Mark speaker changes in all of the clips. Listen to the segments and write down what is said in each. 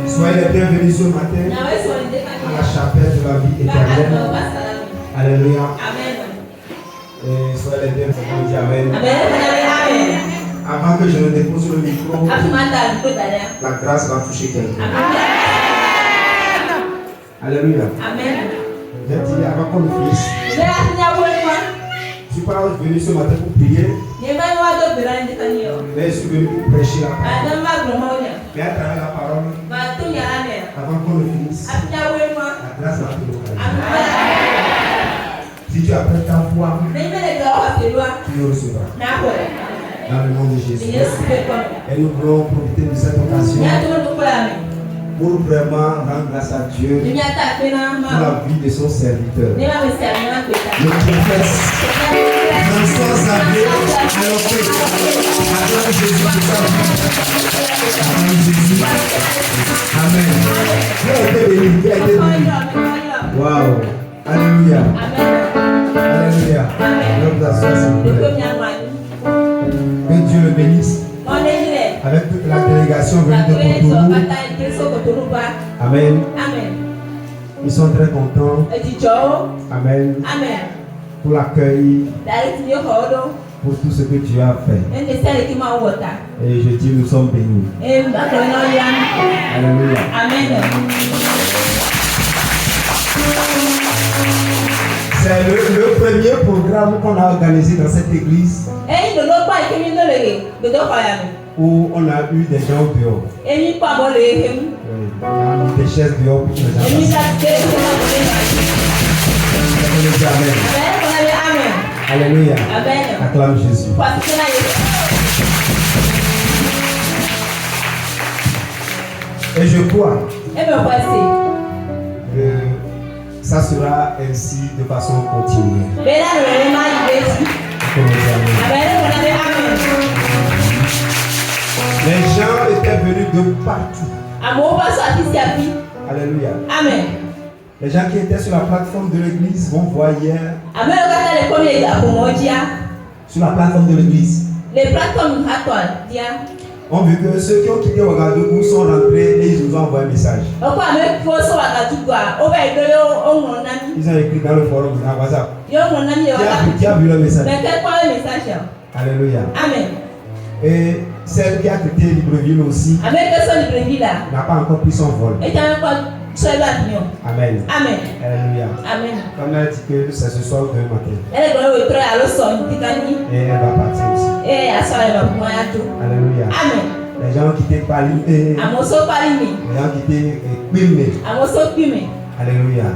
Speaker 1: Soyez les bienvenus ce matin à la chapelle de la vie éternelle. Alléluia. Amen. Et soyez les bienvenus. Amen. Avant que je ne dépose le micro, la grâce va toucher quelqu'un. Alléluia.
Speaker 2: Amen.
Speaker 1: J'ai dit avant qu'on le finisse. Je ne suis pas venu ce matin pour prier, mais je suis venu pour prêcher la parole. Mais à travers la parole, avant qu'on le finisse, la grâce va te localiser. Si tu apprêtes ta foi, tu le recevras. Dans le nom de Jésus. Et nous voulons profiter de cette occasion pour vraiment rendre grâce à Dieu pour la vie de son serviteur. Je confesse François Xavier à l'entrée. Acclame Jésus pour sa vie. Acclame Jésus. Amen. Qui a été béni? Qui a été béni? Waouh. Alléluia. Alléluia. Nous assoyons, s'il vous plaît. Que Dieu le bénisse. Avec toute la délégation venue de Cotonou. Amen. Ils sont très contents. Amen. Pour l'accueil, pour tout ce que tu as fait. Et je dis, nous sommes bénis. Alléluia. C'est le premier programme qu'on a organisé dans cette église où on a eu des gens dehors. On a mis des chaises dehors pour que les gens Amen. Alléluia. Acclame Jésus. Et je crois que ça sera ainsi de façon continue. Les gens étaient venus de partout. Alléluia.
Speaker 2: Amen.
Speaker 1: Les gens qui étaient sur la plateforme de l'église vont voir hier. Sur la plateforme de l'église. On vu que ceux qui ont quitté Ouagadougou sont rentrés et ils nous ont envoyé un message. Ils ont écrit dans le forum dans WhatsApp. Qui a vu le message? Alléluia.
Speaker 2: Amen.
Speaker 1: Et celle qui a quitté Libreville aussi n'a pas encore pris son vol. Amen. Alléluia. Comme elle a dit que c'est ce soir ou demain matin. Et elle va partir aussi. Alléluia. Les gens qui étaient Pali, les gens qui étaient Pimé. Alléluia.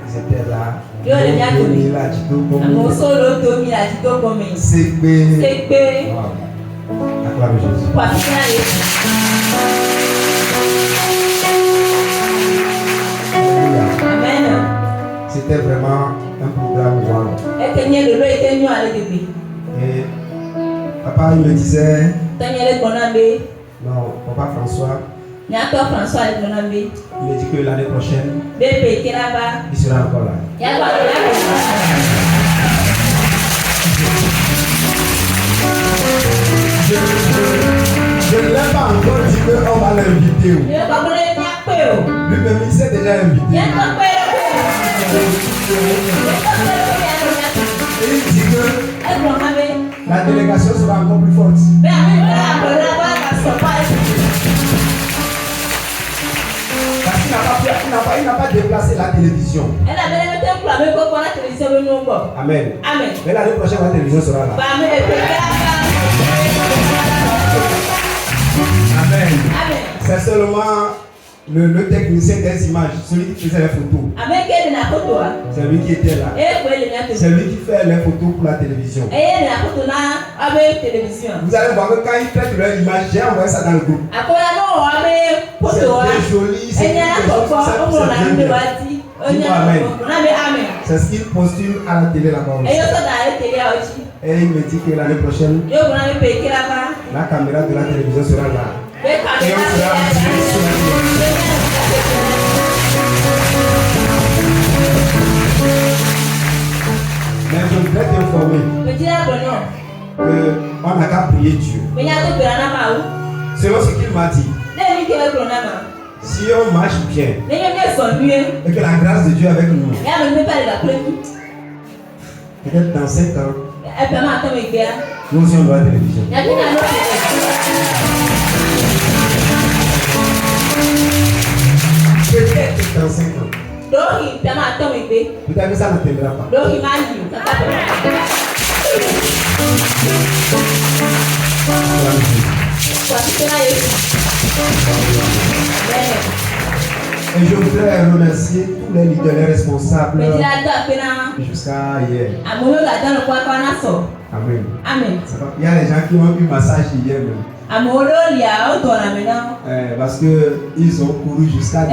Speaker 1: Ils étaient là. Acclame Jésus. C'était vraiment un programme wow. Et papa il me disait, non, papa François, il me dit que l'année prochaine, il sera encore là. Je ne l'ai pas encore dit qu'on va l'inviter. Lui-même, il s'est déjà invité. Et il dit que la délégation sera encore plus forte. Parce qu'il n'a pas déplacé la télévision. Amen. Mais l'année prochaine, la télévision sera là. Amen. C'est seulement le technicien des images, celui qui faisait les photos. C'est lui qui était là. C'est lui qui fait les photos pour la télévision. Vous allez voir que quand ils traitent leur image, j'ai envoyé ça dans le groupe. C'est très joli, c'est bien. Amen. C'est ce qu'il postule à la télé là-bas aussi. Et il me dit que l'année prochaine, la caméra de la télévision sera là. Et on sera sur la télévision. Mais je voudrais t'informer qu'on n'a qu'à prier Dieu. Selon ce qu'il m'a dit, si on marche bien et que la grâce de Dieu est avec nous, peut-être dans 5 ans, Nous aussi on doit la télévision. Peut-être dans 5 ans. Peut-être que ça ne t'aidera pas. Et je voudrais remercier tous les leaders, les responsables jusqu'à hier. Amen. Amen. Il y a des gens qui ont eu massage hier même. Parce qu'ils ont couru jusqu'à 10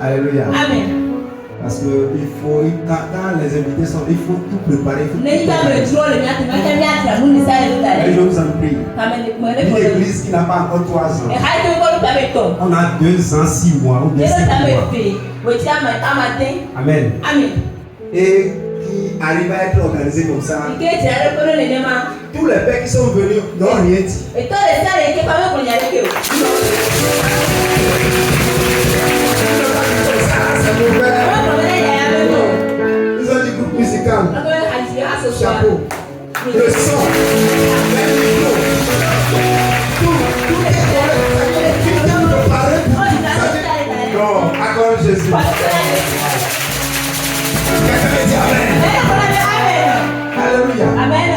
Speaker 1: Alléluia. Amen. Parce que il faut, quand les invités sont, il faut tout préparer. Et je vous en prie. Une église qui n'a pas encore 3 ans. On a 2 ans, 6 mois ou bien 5 mois. Amen. Amen. Et qui arrive à être organisé comme ça. Tous les pères qui sont venus n'ont rien dit. Ils ont dit groupe musical, chapeau, le son, les micros, tout est correct. Tu viens de parler pour tout. Non, accorde Jésus. Quelqu'un me dit Amen. Alléluia. Amen.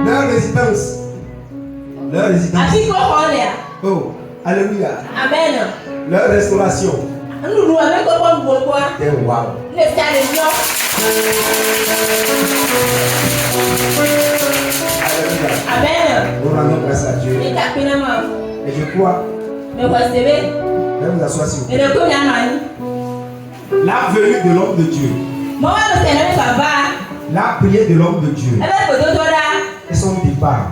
Speaker 1: Leur résidence. Oh, alléluia. Amen. Leur restauration. Wow. Amen. Nous rendons grâce à Dieu. Et je crois. Vous asseoir s'il vous plaît. La venue de l'homme de Dieu. La prière de l'homme de Dieu. Et son départ.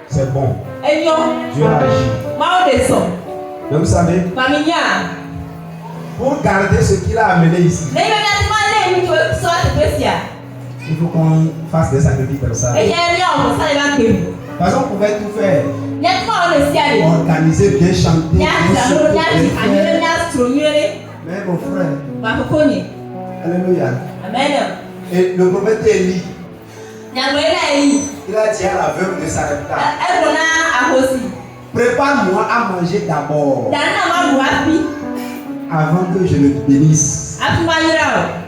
Speaker 1: C'est bon. Dieu agit. Mais vous savez, pour garder ce qu'il a amené ici, il faut qu'on fasse des sacrifices comme ça. Parce qu'on pouvait tout faire. Organiser, bien chanter, bien mais mon frère, alléluia. Amen. Et le prophète Élie, il a dit à la veuve de Sarepta, prépare-moi à manger d'abord avant que je le bénisse.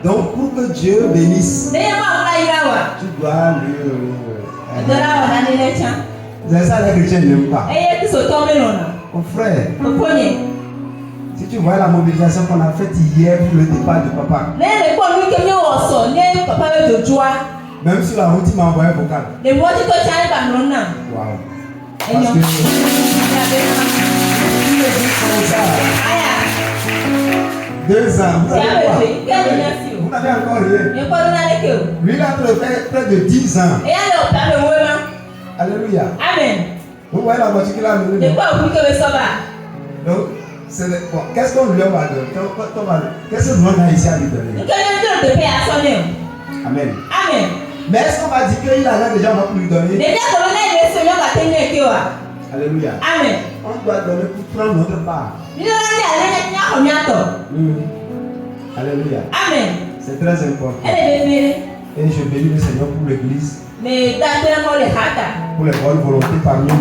Speaker 1: Donc pour que Dieu bénisse, tu dois lui. C'est ça les chrétiens n'aiment pas. Mon frère, si tu vois la mobilisation qu'on a faite hier pour le départ de papa, même sur la route il m'a envoyé un vocal. Wow. Parce que deux ans, vous n'avez encore rien. Lui, il a près de 10 ans. Alléluia. Amen. Vous voyez la voiture qu'il a amenée. Donc, bon, qu'est-ce qu'on lui a donné? Qu'est-ce que nous avons ici à lui donner? Amen. Amen. Mais est-ce qu'on va dire qu'il a déjà on va lui donner? Alléluia. Amen. On doit donner pour prendre notre part. Alléluia. Amen. C'est très important. Et je bénis le Seigneur pour l'église. Pour les bonnes volontés parmi nous.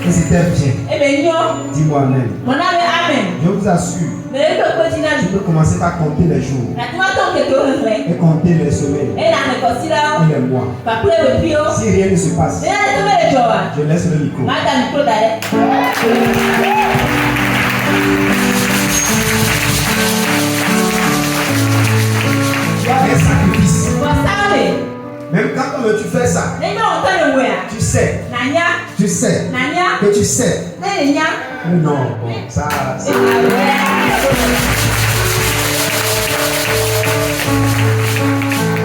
Speaker 1: Et c'était bien. Dis-moi Amen. Je vous assure. Tu peux commencer par compter les jours. Et compter les semaines. Et les mois. Si rien ne se passe, je laisse le micro. Un sacrifice. Même quand tu fais ça, tu sais que tu sais. Non, bon, ça.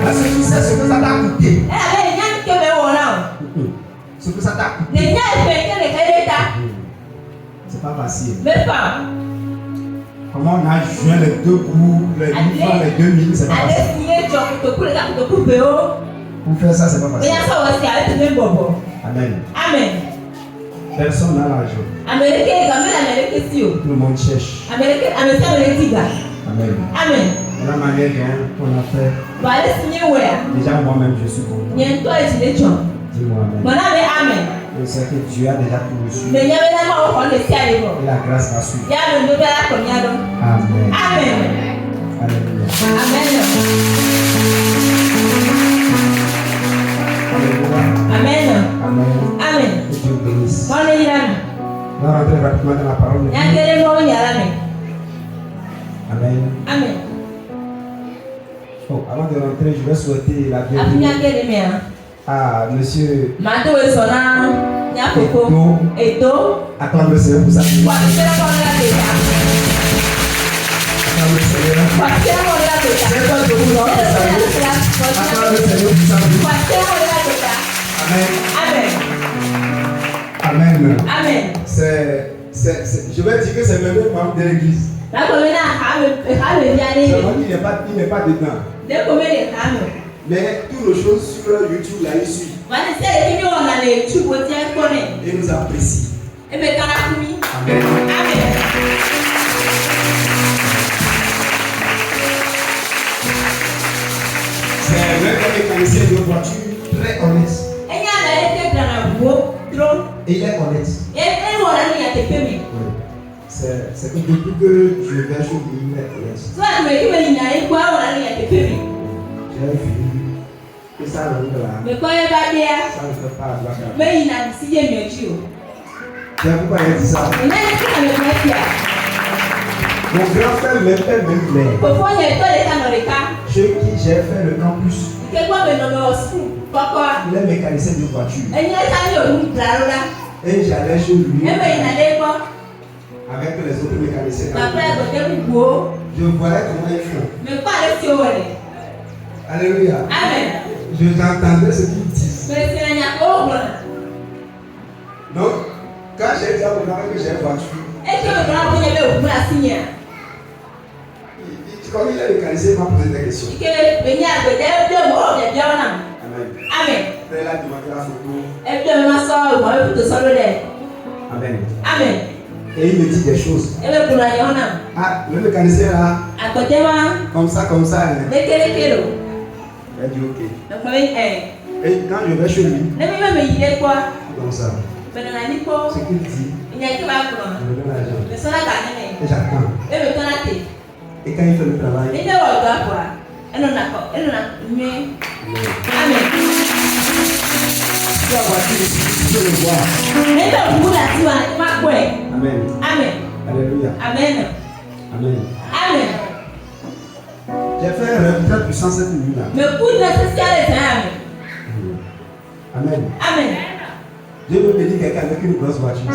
Speaker 1: Parce que tu sais ce que ça t'a coûté. Ce que ça t'a coûté. C'est pas facile. Comment on a joint les deux groupes, les 1000 francs, les 2000, c'est pas facile. Pour faire ça, c'est pas facile. Amen. Amen. Personne n'a l'argent. Tout le monde cherche. Amen. De la manière dont on a fait. Déjà moi-même je suis content. Dis-moi amen. Je sais que Dieu a déjà tout reçu. Et la grâce va suivre. Amen. Alléluia.
Speaker 2: Amen.
Speaker 1: Amen.
Speaker 2: Amen.
Speaker 1: Que Dieu bénisse.
Speaker 2: Amen.
Speaker 1: On va rentrer rapidement dans la parole de Dieu. Amen.
Speaker 2: Amen.
Speaker 1: Oh, avant de rentrer, je vais souhaiter la bienvenue à monsieur Eto. Acclame le Seigneur pour ça. Acclame le Seigneur. C'est pas de vous avoir salué. Acclame le Seigneur pour ça. Amen. Amen.
Speaker 2: Amen.
Speaker 1: Je vais dire que c'est le même membre de l'église. Il n'est pas dedans. Mais toutes les choses sur YouTube là, il suit. Et nous apprécie. Amen. C'est un mécanicien de voiture très honnête. Et il est honnête. Oui. C'est que depuis que je vais chez lui, il est honnête. J'ai vu que ça rentre là. Ça ne fait pas la gloire. C'est pourquoi il dit ça. Mon grand frère me fait même plaire. Ceux qui j'ai fait le campus. Il est mécanicien de voiture. Et j'allais chez lui. Avec les autres mécaniciens. Je voyais comment ils font. Alléluia.
Speaker 2: Amen.
Speaker 1: J'entendais ce qu'ils disent. Donc, quand j'ai dit à mon grand que j'ai une voiture, comme il est mécanicien, il m'a posé des questions. Amen. Après, il a demandé la photo. Amen.
Speaker 2: Amen.
Speaker 1: Et il me dit des choses. Ah, le mécanicien là, comme ça. Il a dit ok. Et quand je vais chez lui, comme ça, ce qu'il dit, je me donne l'argent. Et j'attends. Et quand il fait le travail,
Speaker 2: Amen.
Speaker 1: la voiture, je le vois. Amen.
Speaker 2: Amen.
Speaker 1: Alléluia.
Speaker 2: Amen.
Speaker 1: Amen.
Speaker 2: Amen.
Speaker 1: J'ai fait un rêve très puissant cette nuit-là. Amen.
Speaker 2: Amen.
Speaker 1: Dieu veut bénir quelqu'un avec une grosse voiture.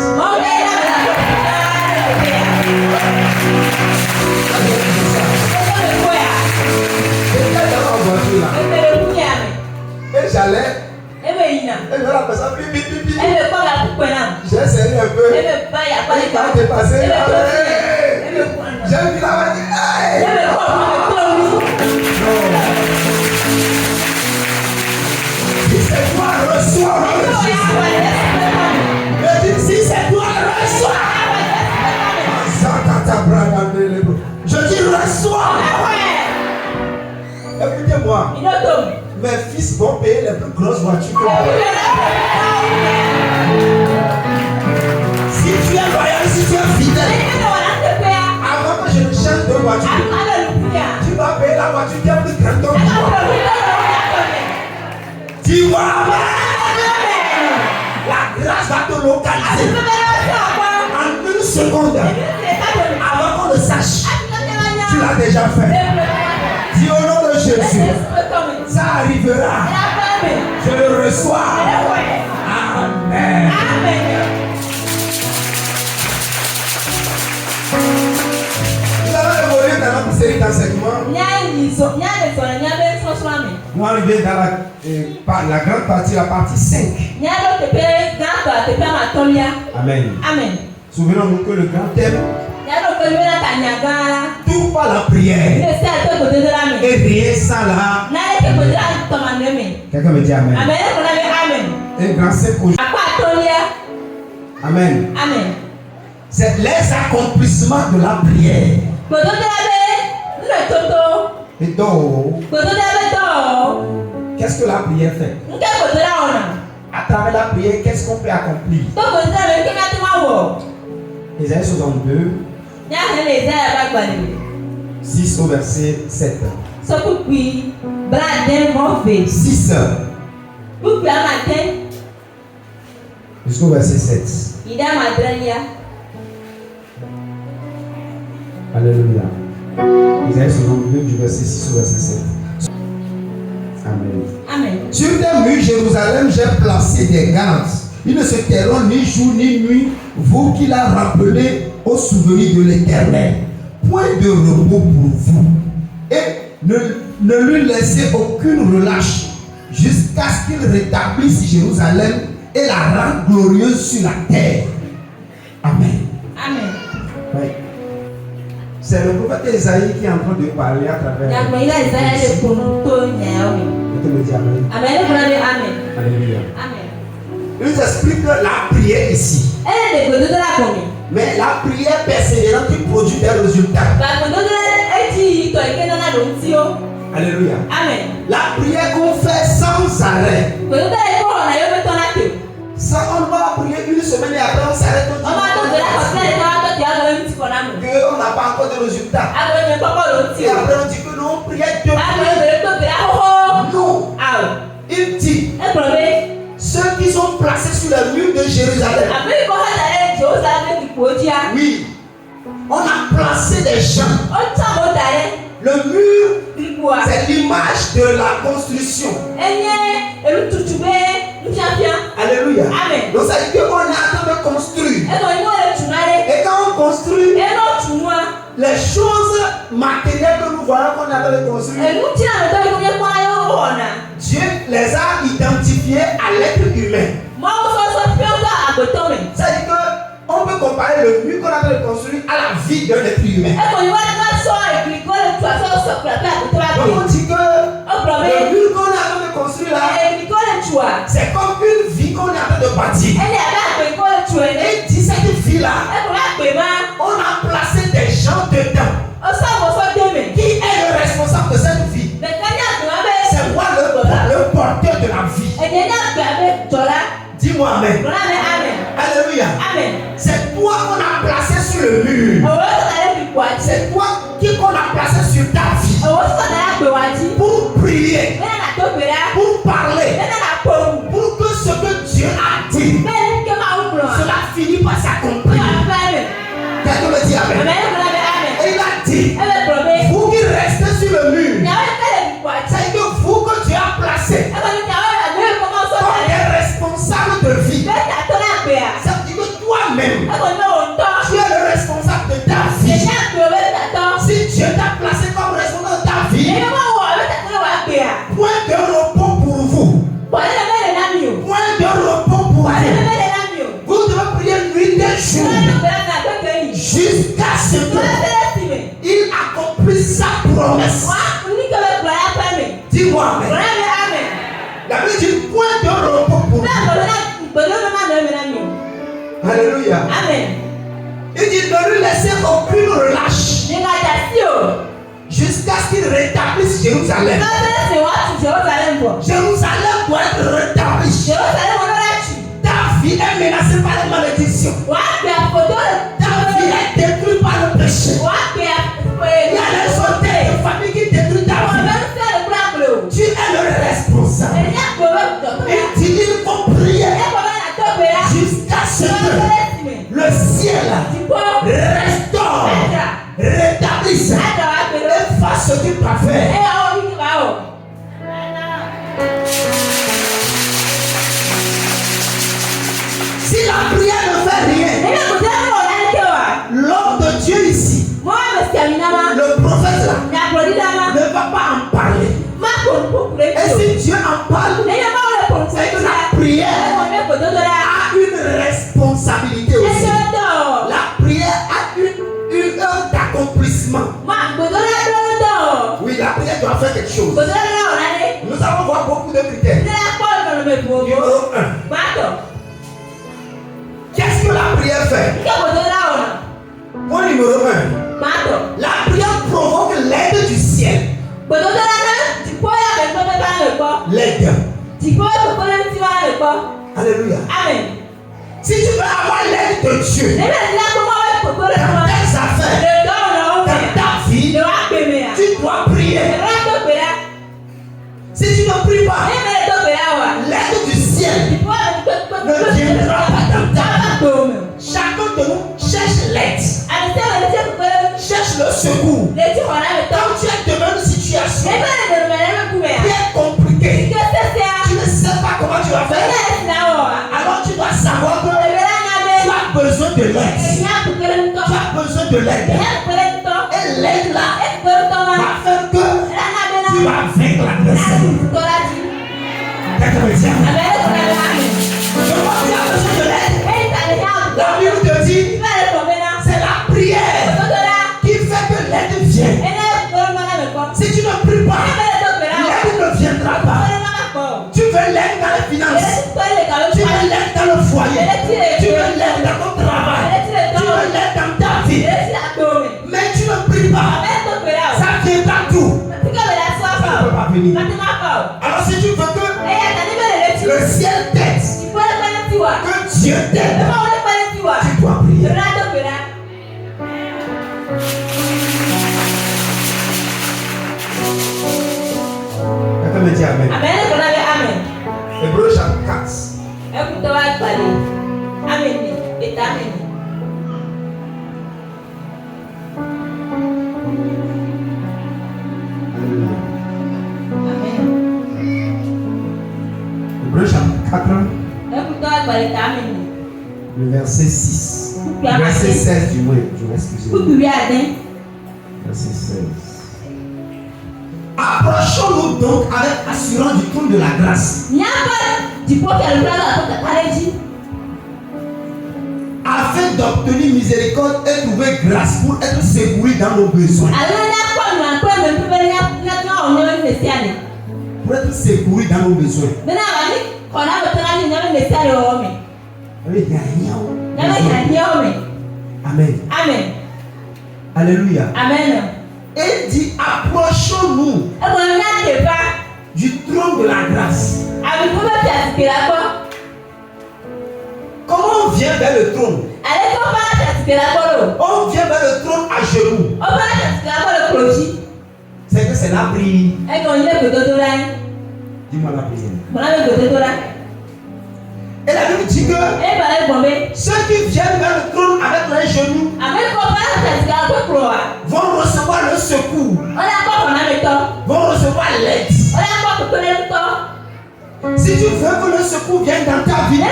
Speaker 1: Et j'allais. Et je la personne bip. J'ai essayé un peu. Et quand j'ai passé, j'ai vu la voiture. Si c'est toi, reçois. Si c'est toi, reçois. Je dis reçois. Écoutez-moi. Mes fils vont payer les plus grosses voitures que moi. Si tu es loyal, si tu es fidèle, avant que je ne change de voiture, tu vas payer la voiture qui est plus grande que toi. Dis-moi amen. La grâce va te localiser en une seconde. Avant qu'on le sache, tu l'as déjà fait. Dis au nom de Jésus, ça arrivera. Je le reçois. Amen. Nous allons évoluer dans notre série d'enseignements. Nous arrivons dans la grande partie, la partie 5. Amen.
Speaker 2: Amen.
Speaker 1: Souvenons-nous que le grand thème, tout par la prière. Et rien sans la. Quelqu'un me dit amen.
Speaker 2: Amen.
Speaker 1: Et grand 5 aujourd'hui. Amen.
Speaker 2: Amen.
Speaker 1: C'est les accomplissements de la prière. Et donc, qu'est-ce que la prière fait? À travers la prière, qu'est-ce qu'on peut accomplir? Ésaïe 62, 6 au verset 7. 6 jusqu'au verset 7. Alléluia. Ésaïe 62 du verset 6 au verset 7. Amen.
Speaker 2: Amen.
Speaker 1: Sur des murs Jérusalem, j'ai placé des gardes. Ils ne se tairont ni jour ni nuit, vous qui l'a rappelé au souvenir de l'Éternel. Point de repos pour vous. Et ne lui laissez aucune relâche jusqu'à ce qu'il rétablisse Jérusalem et la rende glorieuse sur la terre. Amen.
Speaker 2: Amen.
Speaker 1: Oui. C'est le prophète Esaïe qui est en train de parler à travers. Je te le dis amen.
Speaker 2: Amen.
Speaker 1: Alléluia.
Speaker 2: Amen.
Speaker 1: Il nous explique la prière ici. Mais la prière persévérante qui produit des résultats. Alléluia.
Speaker 2: Amen.
Speaker 1: La prière qu'on fait sans arrêt. Ça, on va prier une semaine et après on s'arrête. On n'a pas encore de résultats. Et après on dit que non, on priait Dieu. Non. Il dit ceux qui sont placés sur les murs de Jérusalem. Oui. On a placé des gens. Le mur, c'est l'image de la construction. Alléluia.
Speaker 2: Amen.
Speaker 1: Donc ça veut dire qu'on est en train de construire. Et quand on construit, les choses matérielles que nous voyons qu'on est en train de construire, Dieu les a identifiées à l'être humain. Ça veut dire qu'on peut comparer le mur qu'on est en train de construire à la vie d'un être humain. Donc on dit que le mur qu'on est en train de construire là, c'est comme une vie qu'on est en train de bâtir. Et dit cette vie-là, on a placé des gens dedans. Qui est le responsable de cette vie? C'est moi le porteur de la vie. Dis-moi amen. Alléluia. C'est toi qu'on a placé sur le mur. C'est toi qu'on a placé sur ta vie. Pour prier. Pour parler. Pour que ce que Dieu a dit, cela finit par s'accomplir. Quelqu'un me dit amen. Et il a dit, vous qui restez sur le mur, c'est que vous que Dieu a placé comme des responsables de vie. Ça veut dire que toi-même, tu es le responsable de ta vie. Si Dieu t'a placé comme responsable de ta vie, point de repos pour vous. Point de repos pour vous. Vous devez prier nuit et jour jusqu'à ce qu'il accomplisse sa promesse. Dis-moi amen. La Bible dit point de repos pour vous. Alléluia.
Speaker 2: Amen.
Speaker 1: Il dit ne lui laissez aucune relâche jusqu'à ce qu'il rétablisse Jérusalem. Jérusalem doit être rétablie. Ta vie est menacée par la malédiction. Ta vie est détruite par le péché. Il y a les hôtels de famille qui détruisent ta vie. Tu es le responsable. Et tu dis il faut prier jusqu'à ce que le ciel restaure, rétablisse et fasse ce qu'il doit faire. Si la prière ne fait rien, l'homme de Dieu ici, le prophète là, ne va pas en parler. Et si Dieu en parle, c'est que la prière a une responsabilité aussi. La prière a une heure d'accomplissement. Oui, la prière doit faire quelque chose. Nous allons voir beaucoup de critères. Numéro 1. Qu'est-ce que la prière fait. Point numéro 1. La prière provoque l'aide du ciel. L'aide. Alléluia.
Speaker 2: Amen.
Speaker 1: Si tu veux avoir l'aide de Dieu dans tes affaires, dans ta vie, tu dois prier. Si tu ne pries pas, l'aide du ciel ne viendra pas dans ta vie. Chacun de nous cherche l'aide. Cherche le secours. Quand tu es devant une situation bien compliquée, tu ne sais pas comment tu vas faire. Alors tu dois savoir que tu as besoin de l'aide. Tu as besoin de l'aide. Et l'aide là va faire que tu vas vaincre l'adversaire. Quelqu'un me dit amen. Je crois que tu as besoin de l'aide. La Bible te dit, c'est la prière qui fait que l'aide vienne. Si tu ne pries pas, l'aide ne viendra pas. Tu veux l'aide dans les finances. Tu veux l'aide dans le foyer. Tu veux l'aide dans ton travail. Tu veux l'aide dans ta vie. Mais tu ne pries pas. Ça viendra d'où? Ça ne peut pas venir. Alors si tu veux que le ciel t'aide, que Dieu t'aide, tu dois prier. Quelqu'un me dit amen. Hébreux chapitre 4. Hébreux chapitre 4. Le verset 6. Verset 16 du moins. Je m'excuse. Verset 16. Approchons-nous donc avec assurance du trône de la grâce, afin d'obtenir miséricorde et trouver grâce pour être secouru dans nos besoins. Pour être secouru dans nos besoins. Amen.
Speaker 2: Amen.
Speaker 1: Alléluia.
Speaker 2: Amen.
Speaker 1: Et dit, approchons-nous du trône de la grâce. Comment on vient vers le trône? On vient vers le trône à genoux. C'est que c'est la prière. Dis-moi la prière. Et la Bible dit que ceux qui viennent vers le trône avec les genoux vont recevoir le secours, vont recevoir l'aide. Si tu veux que le secours vienne dans ta vie,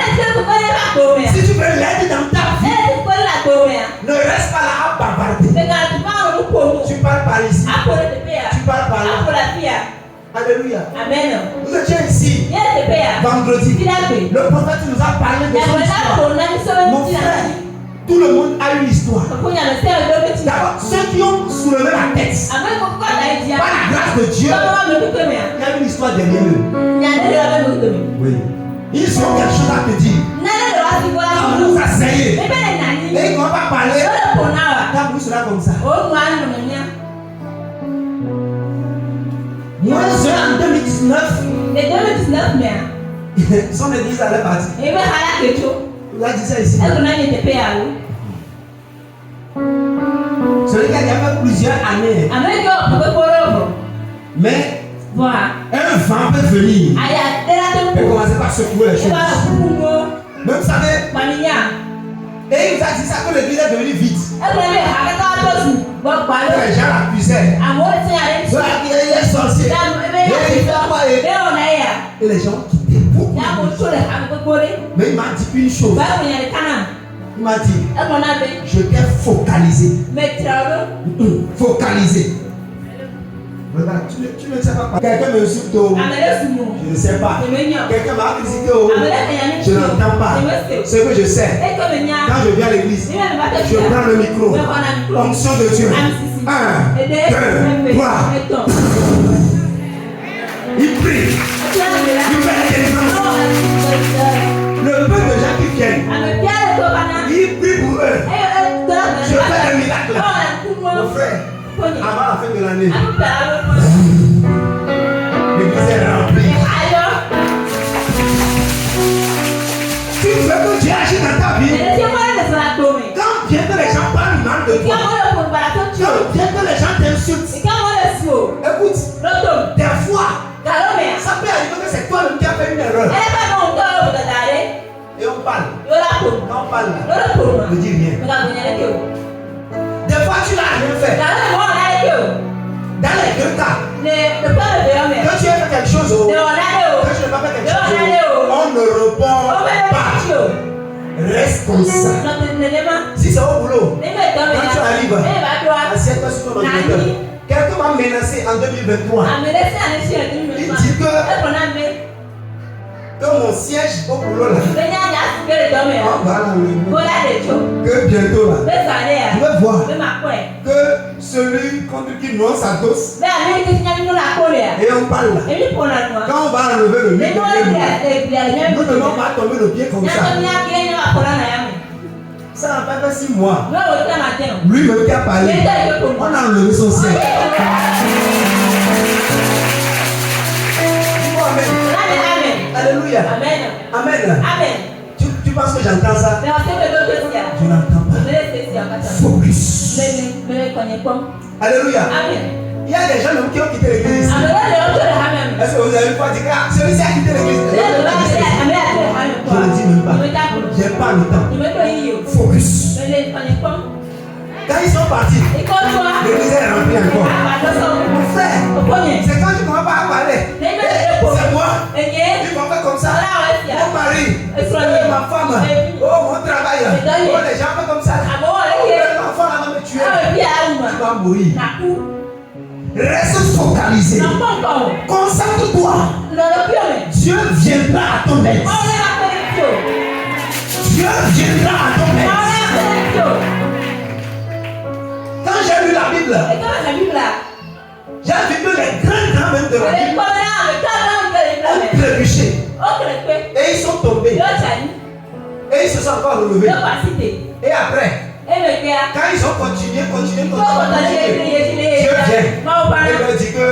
Speaker 1: si tu veux l'aide dans ta vie, ne reste pas là à bavarder. Tu parles par ici, tu parles par là. Alléluia.
Speaker 2: Amen.
Speaker 1: Nous étions ici vendredi. Le prophète nous a parlé de son histoire. Mon frère, tout le monde a une histoire. D'abord, ceux qui ont soulevé la tête, par la grâce de Dieu, il y a une histoire derrière eux. Oui. Ils ont quelque chose à te dire. Quand vous vous asseyez, et ils ne vont pas parler, ta bouche sera comme ça. Moi, en 2019, son église allait partir. Il a dit ça ici. Celui qui a fait plusieurs années. Mais un vent peut venir et commencer par secouer les choses. Mais vous savez, et il nous a dit ça que l'église est devenue vide. Les gens l'accusaient. Il est sorcier. Et les gens quittaient beaucoup. Mais il m'a dit une chose. Il m'a dit, je t'ai focalisé. Focalisé. Regarde, tu ne sais pas. Quelqu'un me insulte. Je ne sais pas. Quelqu'un m'a critiqué. Je n'entends pas. Ce que je sais, quand je viens à l'église, je prends le micro. Onction de Dieu. 1, 2, 3. Il prie. Il fait la délivrance. Le peu de gens qui viennent, il prie Je fais un miracle. Mon frère, avant la fin de l'année, l'église est remplie. Tu veux que Dieu agisse dans ta vie? Quand bientôt les gens parlent mal de toi, quand bientôt les gens t'insultent, écoute, des fois, ça peut arriver que c'est toi-même qui as fait une erreur. Et on parle. Quand on parle là, ne dis rien. Des fois, tu n'as rien fait. Dans les deux cas, quand tu as fait quelque chose, quand tu n'as pas fait quelque chose, on ne répond pas. Reste comme ça. Si c'est au boulot, quand tu arrives, assieds-toi sur ton ordinateur. Quelqu'un m'a menacé en 2023. Il dit que mon siège au boulot là, on va l'enlever. Que bientôt là, tu vas voir que celui contre qui nous on s'adosse, et on parle là, quand on va enlever le micro, nous ne devons pas tomber le pied comme ça. Ça n'a pas fait 6 mois. Lui-même qui a parlé, on a enlevé son siège. Alléluia. Amen. Tu penses que j'entends ça? Je n'entends pas. Focus. Alléluia. Il y a des gens même qui ont quitté l'église. Est-ce que vous avez pas dit que celui-ci a quitté l'église? Je ne dis même pas. Je n'ai pas le temps. Focus. Quand ils sont partis, l'église est remplie encore. Mon frère, c'est quand tu commences pas à parler. C'est moi. Tu m'en fais comme ça. Mon mari, ma femme, mon travail. Les gens font comme ça. L'enfant là va me tuer. Tu vas mourir. Reste focalisé. Concentre-toi. Dieu viendra à ton aide. Dieu viendra à ton aide. Quand j'ai lu la Bible, j'ai vu que les grands même de la Bible ont trébuché. Et ils sont tombés. Et ils se sont encore relevés. Et après, quand ils ont continué, Dieu vient. Il leur dit que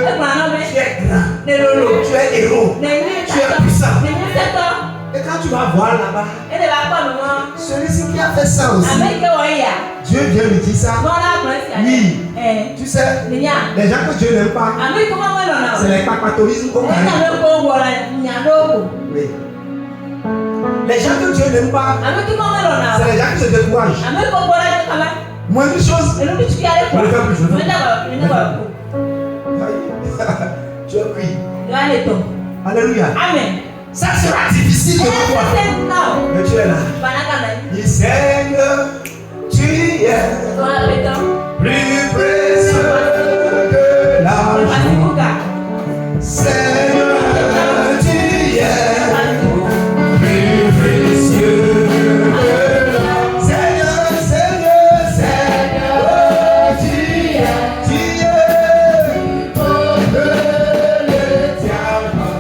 Speaker 1: tu es grand, tu es héros, tu es puissant. Et quand tu vas voir là-bas, celui-ci qui a fait ça aussi, Dieu vient lui dire ça. Oui, tu sais, les gens que Dieu n'aime pas, c'est les papatolismes qu'on gagne. Oui. Les gens que Dieu n'aime pas, c'est les gens qui se découragent. Moindre chose, on ne fait plus. Tu as pris. Alléluia. Amen. Ça sera difficile de voir. Mais tu es là. Il Seigneur, tu es plus précieux que l'argent. Seigneur, tu es plus précieux que l'argent. Seigneur, tu es plus beau que le diamant.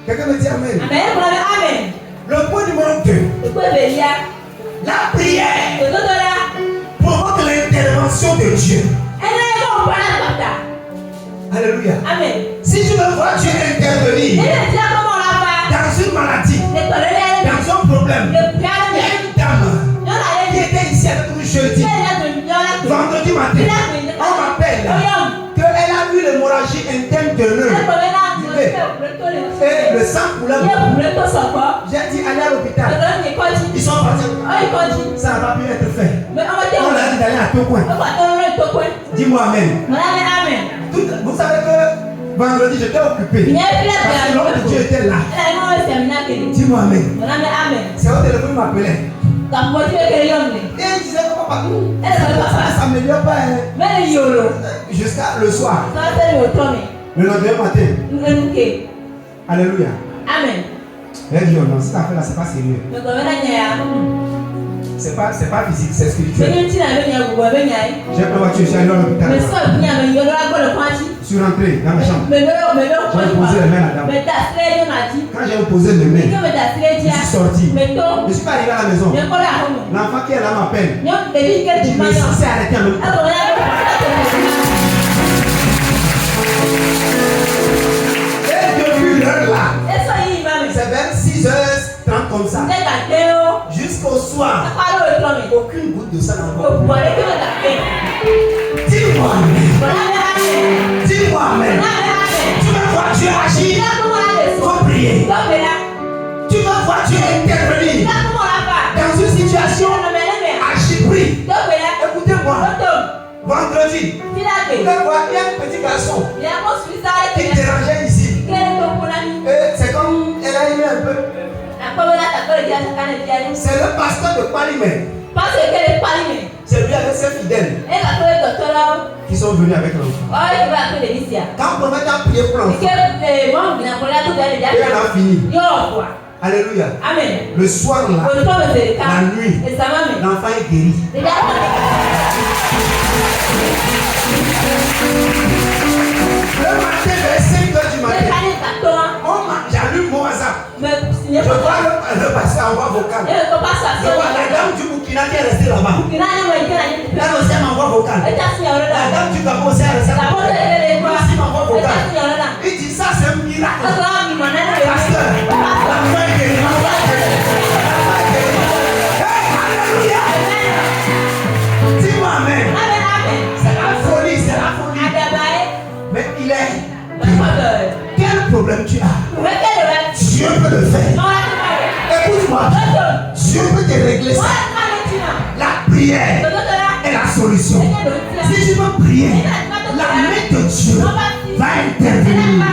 Speaker 1: Quelqu'un me dit Amen. Amen. Le point numéro 2. La prière provoque l'intervention de Dieu. Alléluia. Amen. Si tu veux voir Dieu intervenir dans une maladie, dans un problème, il y a une dame qui était ici avec nous jeudi. Vendredi matin, on m'appelle qu'elle a eu l'hémorragie interne de l'œil. Et le sang coulait. J'ai dit allez à l'hôpital. Ils sont partis. Ça n'a pas pu être fait. On a dit d'aller à Tokoin. Dis-moi Amen. Vous savez que vendredi j'étais occupé. Parce que l'homme de Dieu était là. Dis-moi Amen. C'est au téléphone qui m'appelait. Et il disait que papa, ça ne m'améliore pas. Jusqu'à le soir. Le lendemain matin. Alléluia. Amen. Elle dit non, cette affaire là, c'est pas sérieux. C'est pas physique, c'est spirituel.
Speaker 2: J'ai pris
Speaker 1: ma voiture, je suis allé à l'hôpital. Je suis rentré dans ma chambre. J'ai posé les mains à la dame. Quand j'ai posé les mains, je suis sorti. Je ne suis pas arrivé à la maison. L'enfant qui est là m'appelle. Il dit, mais ça s'est arrêté en même temps. Et depuis l'heure là, c'est vers 6h30 comme ça. Jusqu'au soir, aucune goutte de sang n'a encore. Dis-moi amen. Dis-moi amen. Tu veux voir Dieu agir? Faut prier. Tu veux voir Dieu intervenir dans une situation? Agis, prie. Écoutez-moi. Vendredi, vous allez voir, il y a un petit garçon qui dérangeait ici. C'est comme elle a eu un peu. C'est le pasteur de Palimé. C'est lui avec ses fidèles qui sont venus avec l'enfant. Quand le prophète a prié pour l'enfant, il a fini. Alléluia. Amen. Le soir là, la nuit, l'enfant est guéri. Le matin, vers 5h du matin, j'allume mon WhatsApp. Je vois le pasteur en voix vocale. Je vois la dame du Burkina qui est restée là-bas. Elle aussi m'envoie vocale. La dame du Gabon aussi est restée là-bas. Elle aussi m'envoie vocale. Il dit ça, c'est un miracle. Pasteur, l'enfant est guéri. Alléluia. Dis-moi amen. C'est la folie, c'est la folie. Mais il est. Quel problème tu as? Dieu peut le faire. Écoute-moi. Dieu peut te régler ça. La prière est la solution. Si tu veux prier, la main de Dieu va intervenir.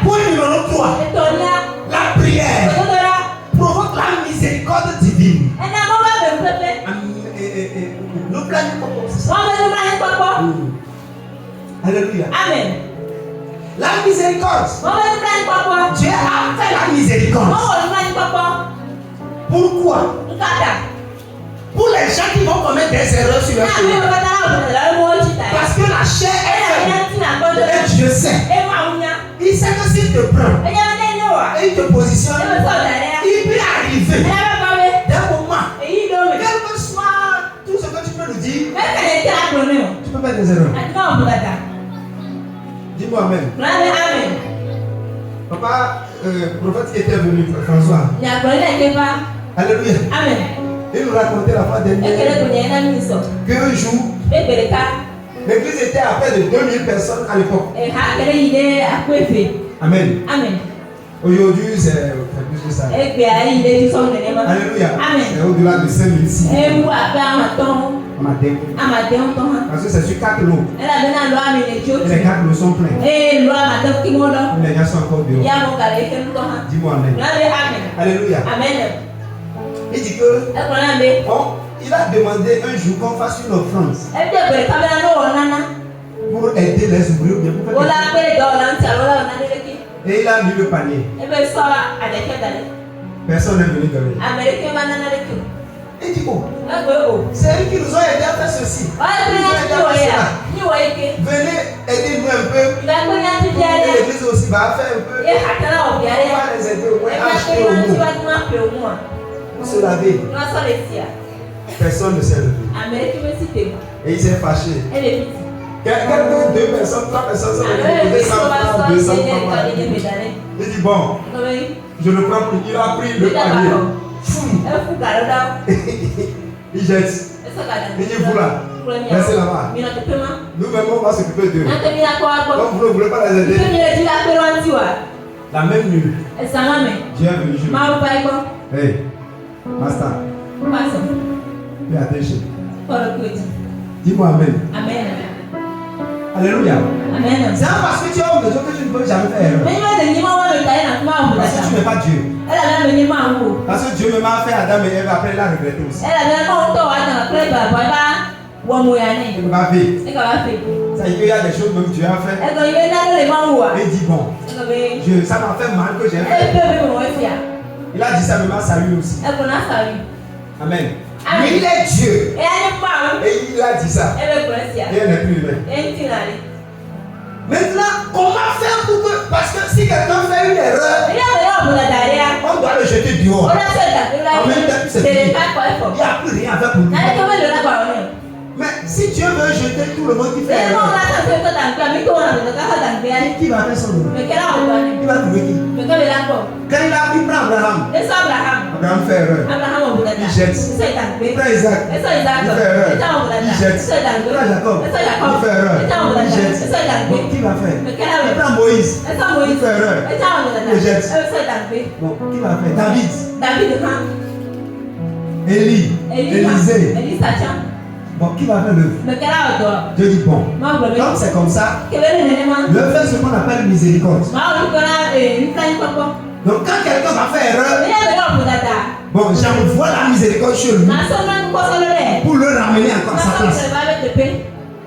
Speaker 1: Point numéro 3. La prière provoque la miséricorde divine. Alléluia. Amen. La miséricorde. Dieu a fait la miséricorde. Pourquoi? Pour les gens qui vont commettre des erreurs sur leur vie. Parce que la chair est faible. Et Dieu sait. Il sait que s'il te prend et il te positionne, il peut arriver d'un moment. Quel que soit tout ce que tu peux nous dire, tu peux faire des erreurs. Dis-moi amen. Papa, prophète qui était venu, François. Alléluia. Amen. Il nous racontait la fois dernière qu'un jour, l'église était à près de 2000 personnes à l'époque. Amen. Amen. Aujourd'hui, c'est plus que ça. Alléluia. Amen. C'est au-delà de 5006. Parce que c'est sur 4 lots. Et les 4 lots sont pleins. Et les gens sont encore dehors. Dis-moi amen. Alléluia. Amen. Il dit que il a demandé un jour qu'on fasse une offrande pour aider les ouvriers. Et il a mis le panier. Personne n'est venu donner. Il dit bon, c'est eux qui nous ont aidés à faire ceci. Venez aider-nous un peu. Et l'église aussi va faire un peu. On va les aider au moins à acheter au mot. Pour se laver. Personne ne s'est levé. Et il s'est fâché. Quelques 2 personnes, 3 personnes sont venues. 100 francs, 200 francs. Il dit bon, je le prends. Il a pris le panier. Il jette. Il dit vous là, restez là-bas. Nous-mêmes on va s'occuper d'eux. Donc vous ne voulez pas les aider. La même nuit, Dieu est venu chez nous. Hey, Master. Pay attention. Dis-moi amen. Amen. Alléluia. Amen. C'est parce que tu as besoin que tu ne peux jamais faire. Parce que tu n'es pas Dieu. Parce que Dieu m'a fait Adam et Ève, après il a regretté aussi. Il va vivre. Ça veut dire qu'il y a des choses même que Dieu a fait. Et il dit bon, Dieu, ça m'a fait mal que j'ai fait. Il a dit ça même à lui aussi. Amen. Mais il est Dieu. Et il a dit ça. Et elle n'est plus humaine. Maintenant, comment faire pour que... Parce que si quelqu'un fait une erreur, on doit le jeter dehors. En même temps, c'est fini. Il n'y a plus rien à faire pour lui. Mais si Dieu veut jeter tout le monde qui fait erreur, qui va faire son nom? Il va trouver qui? Quand il prend Abraham, Abraham fait erreur. Il jette. Il prend Isaac, il fait erreur. Il jette. Il prend Jacob, il fait erreur. Il jette. Donc qui va faire? Il prend Moïse, il fait erreur. Il jette. Bon, qui va faire? David, Élie, Élisée. Bon, qui va faire l'œuvre? Dieu dit bon. Comme c'est comme ça, l'œuvre fait ce qu'on appelle miséricorde. Donc quand quelqu'un va faire erreur, bon, j'envoie la miséricorde sur lui pour le ramener encore à sa place.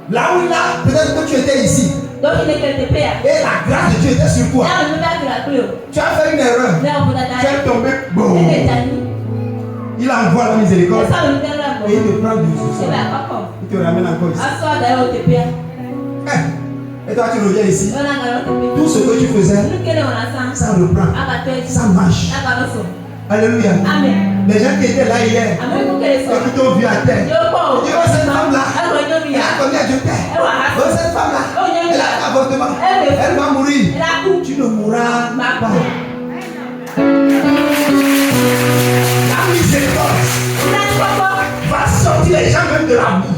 Speaker 1: Là où il a, peut-être que tu étais ici. Et la grâce de Dieu était sur toi. Tu as fait une erreur. Tu es tombé. Bon. Il envoie la miséricorde. Et il te prend du sous-sol. Il te ramène encore ici. Et toi tu reviens ici. Tout ce que tu faisais, ça reprend. Ça marche. Alléluia. Les gens qui étaient là hier, et qui t'ont vu à terre, ils disent, oh cette femme-là, elle a combien de terre? Oh cette femme-là, elle a un avortement, elle va mourir. Tu ne mourras pas. La miséricorde va sortir les gens même de la boue.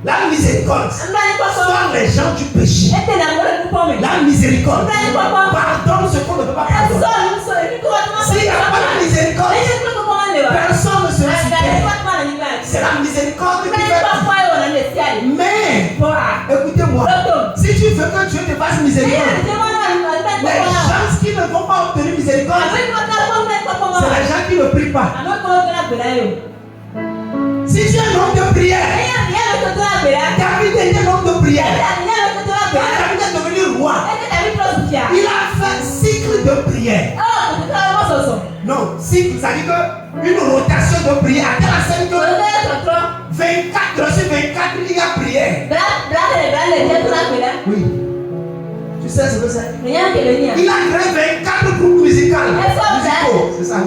Speaker 1: La miséricorde sort les gens du péché. La miséricorde pardonne ce qu'on ne peut pas pardonner. S'il n'y a pas la miséricorde, personne ne sera sur terre. C'est la miséricorde qui fait. Mais, écoutez-moi, si tu veux que Dieu te fasse miséricorde, les gens qui ne vont pas obtenir miséricorde, c'est les gens qui ne prient pas. Si tu es un homme de prière, David était un homme de prière. Quand David est devenu roi, il a fait cycle de prière. Non, cycle, ça dit que une rotation de prière. À la scène que 24 sur 24, il y a prière. Oui. Tu sais ce que c'est? Il a créé 24 groupes musicaux. C'est ça.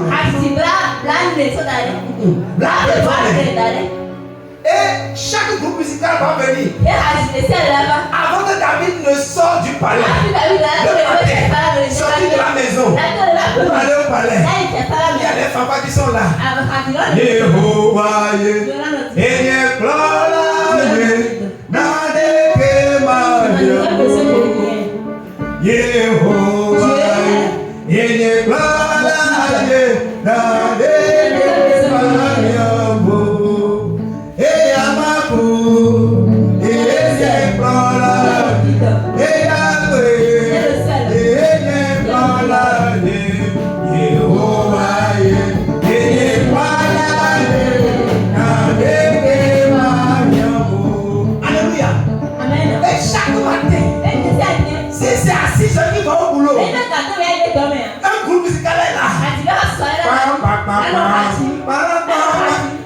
Speaker 1: Et chaque groupe musical va venir. Avant que David ne sorte du palais, sorti de la maison, pour aller au palais, il y a des femmes qui sont là. Yehovah,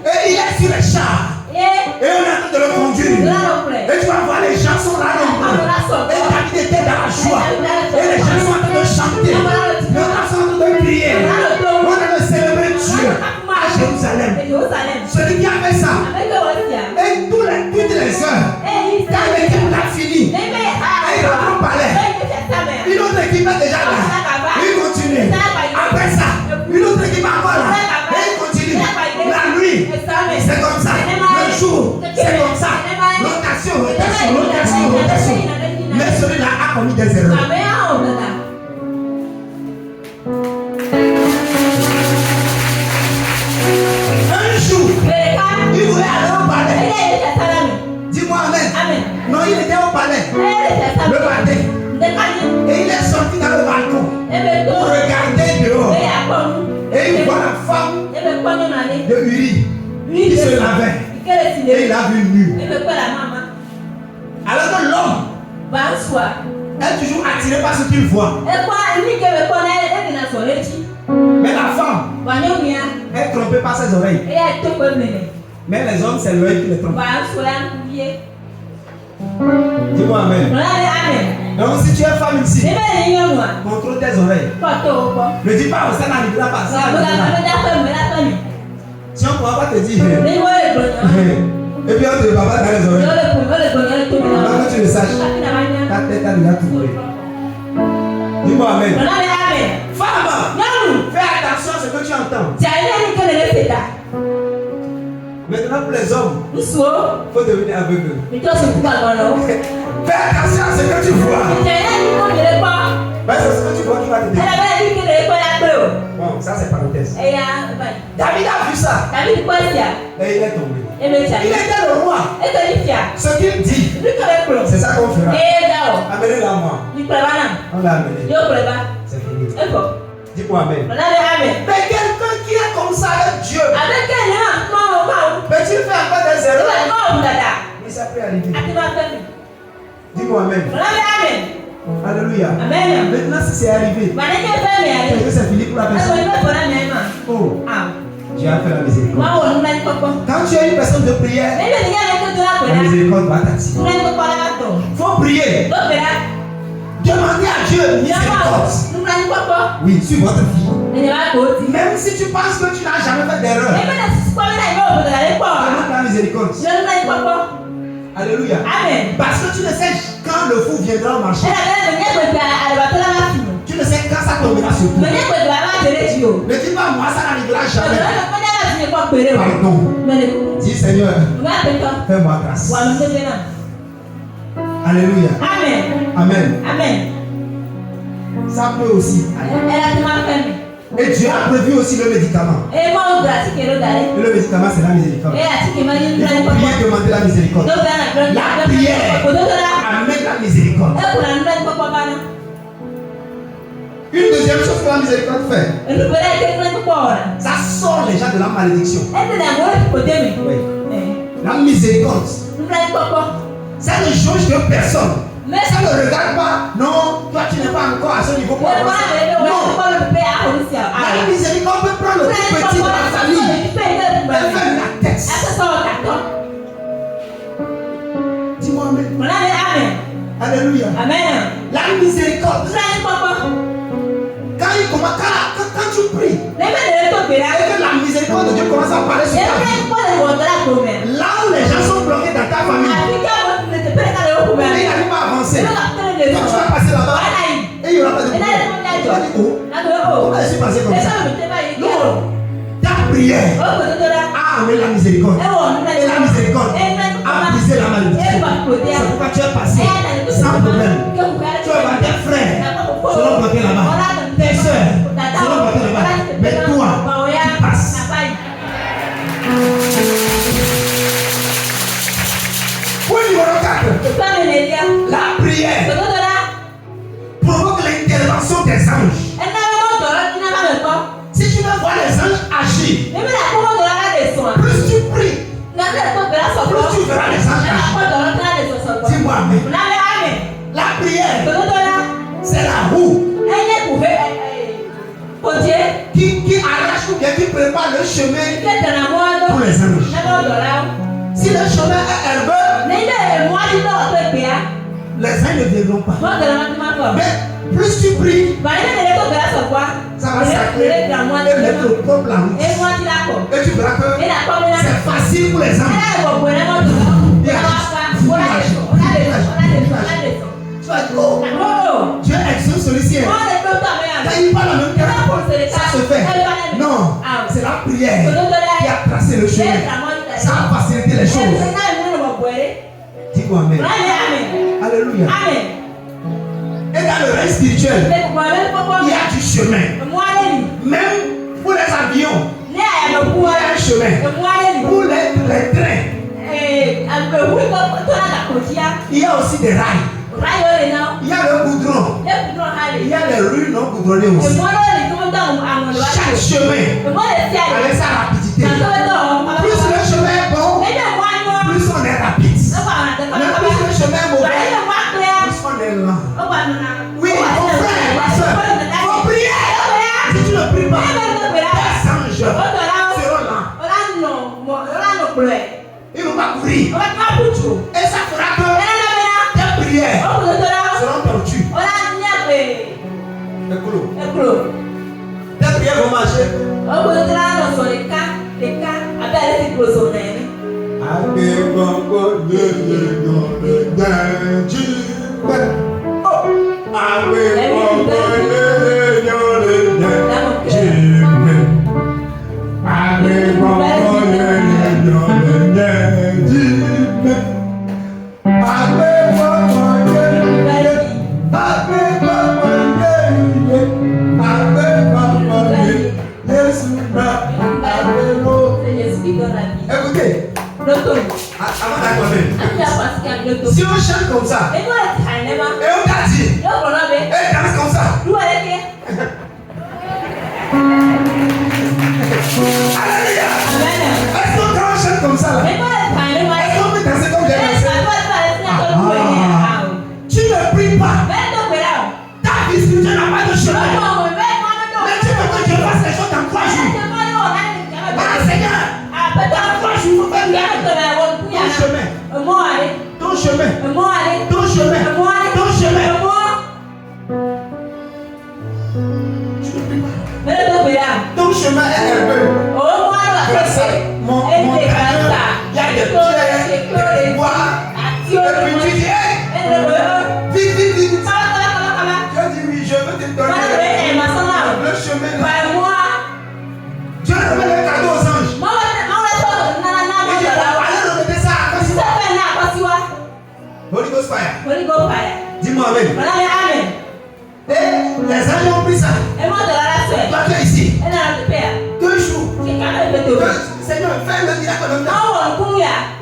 Speaker 1: et il est sur les chars. Et on est en train de le conduire. Et tu vas voir, les gens sont là. Et David était dans la joie. Et les gens sont en train de chanter. Les gens sont en train de prier. On est en train de célébrer Dieu à Jérusalem. Celui qui a fait ça. Et toutes les heures, quand l'équipe l'a fini, il rentre au palais. Une autre équipe est déjà là. Il continue. Après ça, une autre équipe encore là. Et il continue. La nuit, c'est comme ça. Le jour, c'est comme ça. Rotation. Mais celui-là a commis des erreurs. Un jour, il voulait aller au palais. Dis-moi amen. Non, il était au palais. Le matin. Et il est sorti dans le balcon pour regarder dehors. Et il voit la femme de Uri qui se lavait. Et il a vu nu. Alors que l'homme est toujours attiré par ce qu'il voit. Mais trompé par ses oreilles. Mais les hommes, c'est l'œil qui les trompe. Dis-moi amen. Donc si tu es femme ici, contrôle tes oreilles. Ne dis pas, ça n'arrivera pas. Si on ne pourra pas te dire, et puis on te va pas dans les oreilles. Avant que tu le saches, ta tête a déjà tourné. Dis-moi amen. Femme, fais attention à ce que tu entends. Maintenant pour les hommes, il faut devenir aveugle. Fais attention à ce que tu vois. C'est ce que tu vois qui va te dire. Bon, ça c'est parenthèse. David a vu ça. Et il est tombé. Il était le roi. Ce qu'il dit, c'est ça qu'on fera. Amenez-la moi. On l'a amené. C'est fini. Dis-moi amen. Mais quelqu'un qui est comme ça avec Dieu, mais tu fais encore des erreurs. Mais ça peut arriver. Dis-moi amen. Alléluia. Maintenant si c'est arrivé, est-ce que c'est fini pour la personne? Oh, Dieu a fait la miséricorde. Quand tu es une personne de prière, la miséricorde va t'attirer. Il faut prier. Demandez à Dieu miséricorde. Oui, sur votre vie. Même si tu penses que tu n'as jamais fait d'erreur, demande la miséricorde. Alléluia. Amen. Parce que tu ne sais quand le fou viendra au marché. Tu ne sais quand ça tombera sur toi. Ne dis pas moi ça n'arrivera jamais. Pardon. Dis Seigneur, fais-moi grâce. Alléluia. Amen. Amen. Amen. Ça peut aussi. Et Dieu a prévu aussi le médicament. Et le médicament, c'est la miséricorde. Il faut prier, demander la miséricorde. La prière amène la miséricorde. Une deuxième chose que la miséricorde fait, ça sort les gens de la malédiction. Oui. La miséricorde, ça ne juge de personne. Ça ne regarde pas, non, toi tu n'es pas encore à ce niveau pour avancer. Non, la miséricorde peut prendre le plus petit de la famille et faire la tête. Dis-moi amen. Alléluia. Amen. La miséricorde. Quand tu pries, et que la miséricorde de Dieu commence à parler sur ta vie, là où les gens sont bloqués dans ta famille, il n'arrive pas à avancer. Quand tu vas passer là-bas, et il n'y aura pas de problème. Tu vas dire, oh, pourquoi je suis passé comme ça? Non, ta prière a amené la miséricorde. Et la miséricorde a brisé la malédiction. C'est pourquoi tu es passé sans problème. Tu vas voir tes frères seront bloqués là-bas. Tes soeurs seront bloquées là-bas. Mais toi, tu passes. Point numéro 4. La prière provoque l'intervention des anges. Si tu veux voir les anges agir, plus tu pries, plus tu verras les anges agir. Dis-moi amen. La prière, c'est la roue qui arrache ou bien qui prépare le chemin pour les anges. Si le chemin est herbeux, les anges ne viendront pas. Mais plus tu pries, ça va s'acter et mettre au propre la route. Et tu verras que c'est facile pour les anges. Tu vas dire, oh, Dieu exauce celui-ci. Quand il parle en même temps, ça se fait. Non, c'est la prière qui a tracé le chemin. Ça a facilité les choses. Dis-moi amen. Alléluia. Et dans le règne spirituel, il y a du chemin. Même pour les avions, il y a un chemin. Pour les trains, il y a aussi des rails. Il y a le goudron. Il y a les rues non goudronnées aussi. Chaque chemin avec sa rapidité. Plus le chemin est bon, plus on est rapide. Mais plus le chemin est mauvais, plus on est lent. Oui, mon frère, ma soeur, il faut prier. Si tu ne pries pas, tes anges seront Si on chante comme ça, et on t'a dit, et danse comme ça. Alléluia. Est-ce que quand on chante comme ça, là, est-ce qu'on peut danser comme des danseurs? Tu ne pries pas. Ta vie spirituelle n'a pas de chemin. Mais tu veux que Dieu fasse les choses dans 3 jours. Seigneur, dans 3 jours, il faut faire ton chemin. Ton chemin. Tu ne pries pas. Ton chemin est un peu. Mon il y a des pierres, des bois. Et puis tu dis, vite. Dieu dit oui, je veux te donner le chemin. Dieu donne le cadeau aux anges. Il dit, allez remettre ça à Kassiwa. Holy Ghost fire. Dis-moi amen. Et les anges ont pris ça. Toi tu es ici. 2 jours. Seigneur, fais le miracle de temps.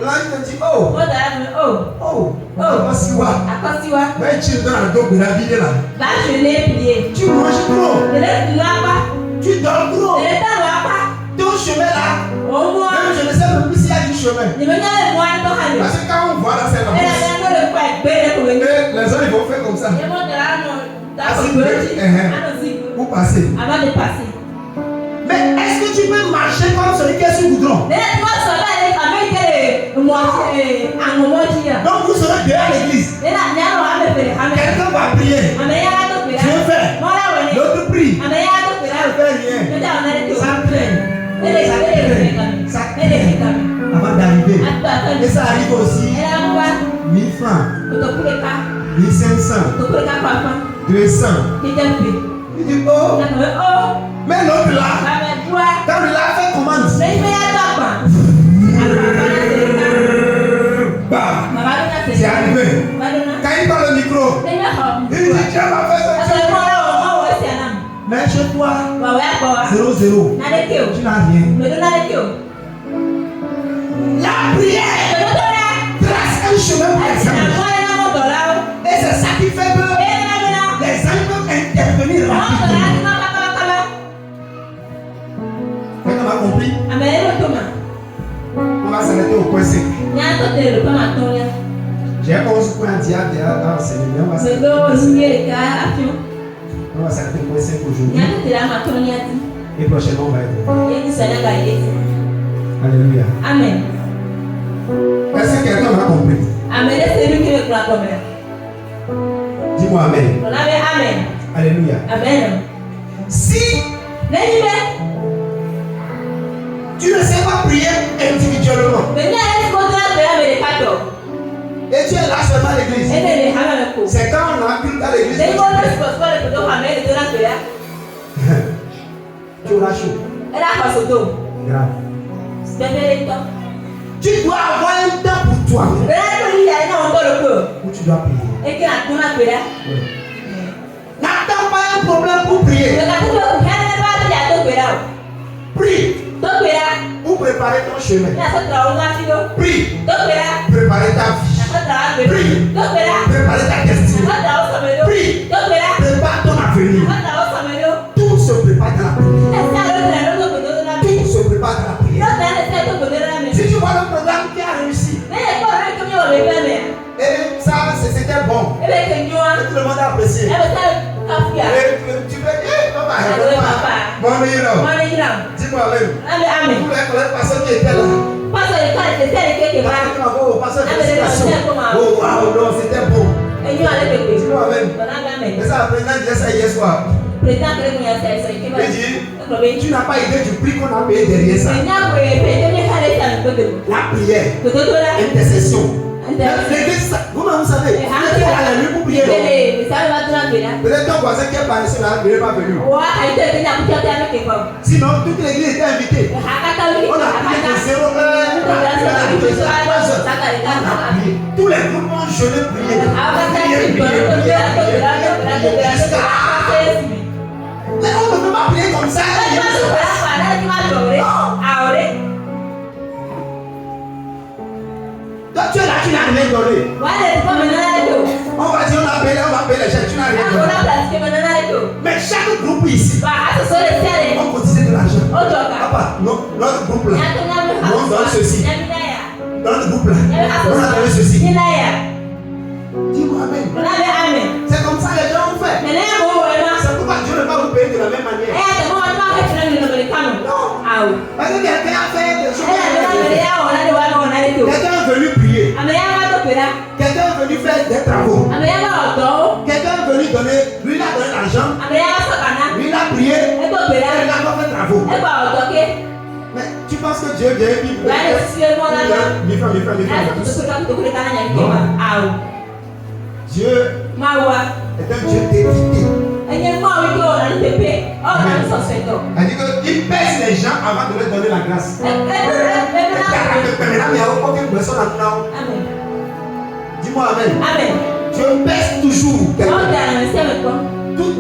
Speaker 1: L'ange te dit, Kassiwa. Mais tu es dans la dope de la vie là. Tu manges trop. Tu dors trop. Ton chemin là. Même je ne sais même plus s'il y a du chemin. Parce que quand on voit là, c'est la bouche. Les gens ils vont faire comme ça. Pour passer. Mais est-ce que tu peux marcher comme celui qui est sur le goudron? Donc vous serez dehors à l'église. Quelqu'un va prier. Dieu fait. L'autre prie. Ça ne fait rien. Ça traîne. Avant d'arriver. Et ça arrive aussi. 1000 francs. 1500. 200. Il dit mais l'autre là, quand il a fait commande, c'est arrivé. Quand il parle au micro, il dit Dieu m'a fait ça. Mais chez toi, 0-0. Tu n'as rien. La prière trace un chemin pour les anges. Et c'est ça qui fait que les anges peuvent intervenir rapidement. On a compris? On va s'arrêter au point 5. J'ai 11 points à dire à enseigner. On va s'arrêter au point 5 aujourd'hui. Et prochainement, on va être. Alléluia.
Speaker 2: Amen.
Speaker 1: Est-ce que quelqu'un m'a compris?
Speaker 2: Amen.
Speaker 1: Dis-moi Amen.
Speaker 2: Amen.
Speaker 1: Alléluia.
Speaker 2: Amen.
Speaker 1: Si tu ne sais pas prier individuellement et tu es là seulement à l'église, c'est quand on a culte à l'église tu auras chaud. Grave. Tu dois avoir un temps pour toi où tu dois prier. Oui. N'attends pas un problème pour prier. Prie pour préparer ton chemin. Prie préparer ta vie. Prie préparer ta destinée. Prie prépare ton avenir. Tout se prépare dans la prière. Tout se prépare dans la prière. Si tu vois le programme qui a réussi, et ça c'était bon, tout le monde a apprécié. Et tu veux dire, papa, dis-moi même. Tous les personnes qui étaient là. Oh, non, c'était bon. Dis-moi même. Mais ça, le président disait ça hier soir. Il dit, tu n'as pas idée du prix qu'on a payé derrière ça. La prière, intercession, L'église, vous-même vous savez, vous êtes à la nuit pour prier. Peut-être ton voisin qui est paresseux là ne n'est pas venu. Sinon, toute l'église était invitée. On a prié de 0 heure à 3 heures. Tous les groupes ont jeûné prié. Mais on ne peut pas prier comme ça. Donc tu es là, tu n'as rien donné. On va dire, on va payer les chèques, tu n'as rien donné. Mais chaque groupe ici, on cotisait de l'argent. Papa, notre groupe là, on donne ceci. Dans le groupe là, on a donné ceci. Dis-moi amen. C'est comme ça les gens ont fait. C'est pourquoi Dieu ne va vous payer de la même manière. Non. Parce que quelqu'un a fait des choses. Quelqu'un est venu prier. Quelqu'un est venu faire des travaux. Quelqu'un est venu donner. Lui, il a donné l'argent. Lui, il a prié. Il a pas fait travaux. Mais tu penses que Dieu vient et puis Dieu est un Dieu d'équité. Elle dit qu'il pèse les gens avant de leur donner la grâce. Dis-moi amen. Dieu pèse toujours quelqu'un. Tout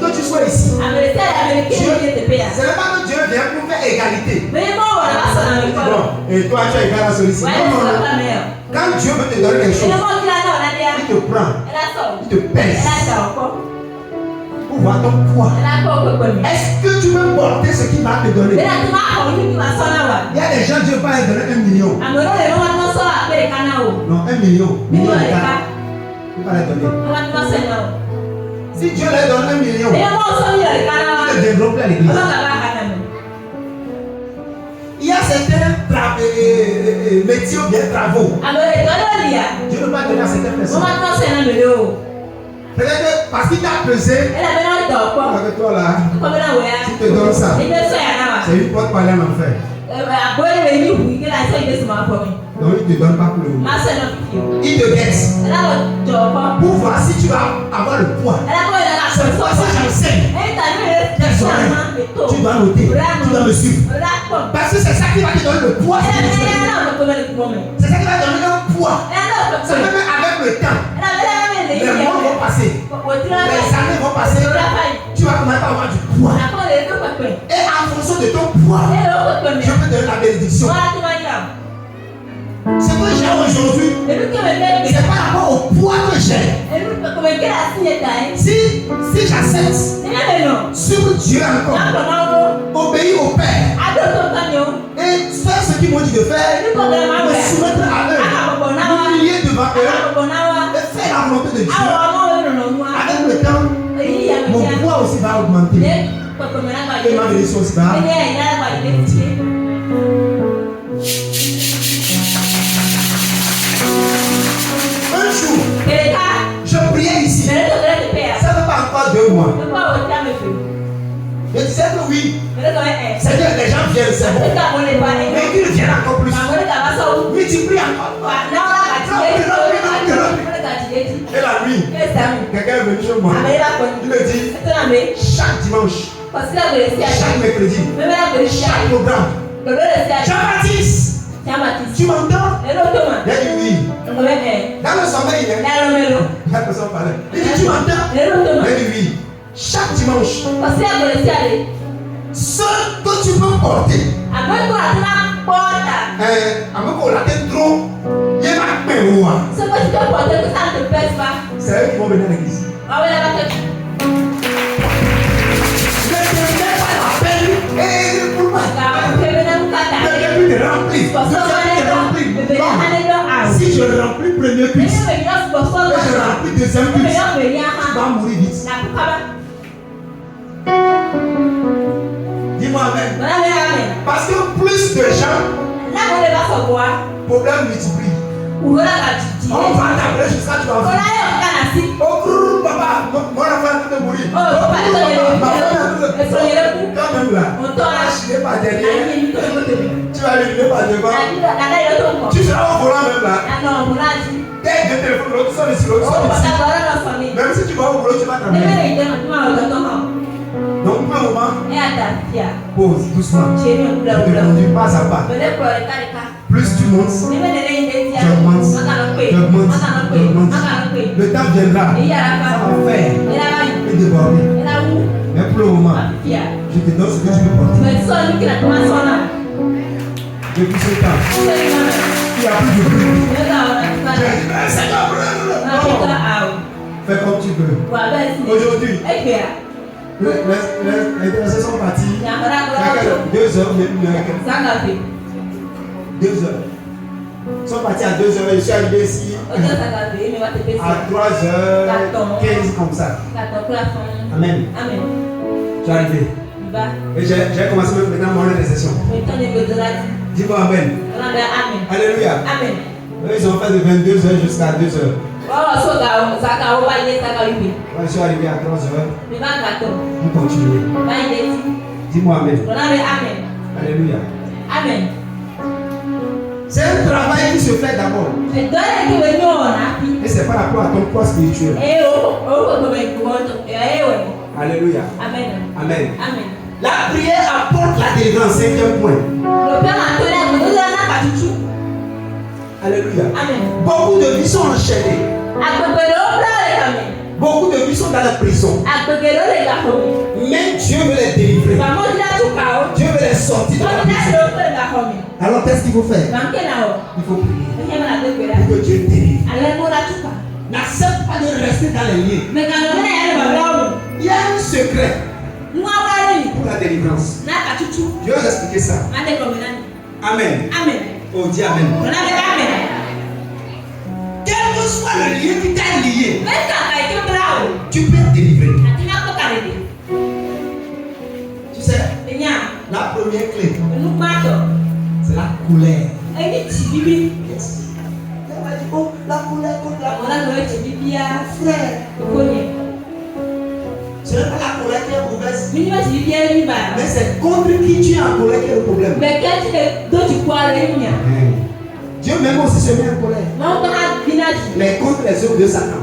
Speaker 1: que tu sois ici. Ce n'est pas que Dieu vient pour faire égalité. Bon, et toi tu es égal à celui-ci. Non. Quand Dieu veut te donner quelque chose, il te prend, il te pèse pour voir ton poids. Est-ce que tu veux porter ce qu'il va te donner? Il y a des gens, Dieu va leur donner 1 million. Non, 1 million. Il va leur donner. Si Dieu leur donne 1 million, il te développe l'église. Il y a certains métiers ou bien travaux. Dieu ne va pas donner à certaines personnes. Peut-être parce qu'il t'a pesé. Avec toi là, tu te donnes ça. C'est une porte parler en enfer. Donc il ne te donne pas pour le moment. Il te laisse pour voir si tu vas avoir le poids. C'est pour ça que j'enseigne. Tu dois noter, tu dois me suivre. Parce que c'est ça qui va te donner le poids. C'est ça qui va te donner le poids. C'est même avec le temps. Les mois vont passer. Les années vont passer. Tu vas commencer à avoir du poids. Et en fonction de ton poids, je peux te donner la bénédiction. Ce que j'ai aujourd'hui, c'est par rapport au poids que j'ai. Si j'accepte, sur Dieu encore, obéir au Père et faire ce qu'ils m'ont dit de faire, me soumettre à eux, m'humilier devant eux et faire la volonté de Dieu. Avec le temps, mon poids aussi va augmenter et ma bénédiction aussi va augmenter. Un jour, je priais ici. Ça ne fait pas encore 2 mois. Je disais que oui. C'est que les gens viennent, c'est bon. Mais qu'ils viennent encore plus. Oui, tu pries encore. Et la nuit, quelqu'un est venu chez moi. Il me dit, chaque dimanche, chaque mercredi, chaque programme, Jean-Baptiste, tu m'entends? Il a dit oui. Dans le sommeil, la personne parlait. Il dit tu m'entends? Il a dit oui. Chaque dimanche, ce que tu peux porter, avec la tête trop, il va payer. Ce que tu peux porter, que ça ne te pèse pas. C'est eux qui vont venir à l'église. Ne prenez pas la peine et pour moi. De remplir. Si je remplis premier cuisse et je remplis deuxième cuisse, tu vas mourir vite. Dis-moi amen. Parce que plus de gens, problème multiplie. On va t'appeler jusqu'à tu vas mourir. Oh, papa, mon enfant peut mourir. Quand même là, on t'a acheté par derrière. Tu vas aller par devant. Tu seras au volant même là. Dès que le téléphone, l'autre sonne ici, l'autre sonne ici. Même si tu vas au boulot, tu vas t'amener. Donc, pour le moment, pause doucement. Je te conduis pas à pas. Plus tu montes, j'augmente. Le temps viendra, ça va faire et déborder. Mais pour le moment, je te donne ce que tu peux porter. Depuis ce temps, il n'y a plus de bruit. Fais comme tu veux. Aujourd'hui, les intéressés sont partis. Il y a 2 heures, 2 heures. Ils sont partis à 2 heures. Je suis arrivé ici à 3h15 comme ça. Amen. Je suis arrivé. Et j'ai commencé maintenant mon récession. Dis-moi Amen. Alléluia. Ils ont fait de 22h jusqu'à 2h. Je suis arrivé à 3h. Vous continuez. Dis-moi Amen. Alléluia.
Speaker 2: Amen.
Speaker 1: C'est un travail qui se fait d'abord. Et c'est par rapport à ton poids spirituel. Alléluia. Amen. La prière apporte la délivrance. 5e point. Alléluia. Beaucoup de vies sont enchaînées. Beaucoup de vies sont dans la prison. Mais Dieu veut les délivrer. Dieu veut les sortir de la prison. Alors qu'est-ce qu'il faut faire? Il faut prier pour que Dieu délivre. N'accepte pas de rester dans les liens. Il y a un secret pour la délivrance. Je vais vous expliquer ça. Amen. Oh, dis Amen. Quel que soit le lien qui t'a lié, tu peux être délivré. Tu sais, la première clé, c'est la colère. Yes. Elle m'a dit, oh, la colère contre la colère. Frère, ce n'est pas la colère qui est mauvaise, mais c'est contre qui tu es en colère qui est le problème. Dieu même aussi se met en colère. Mais contre les œuvres de Satan.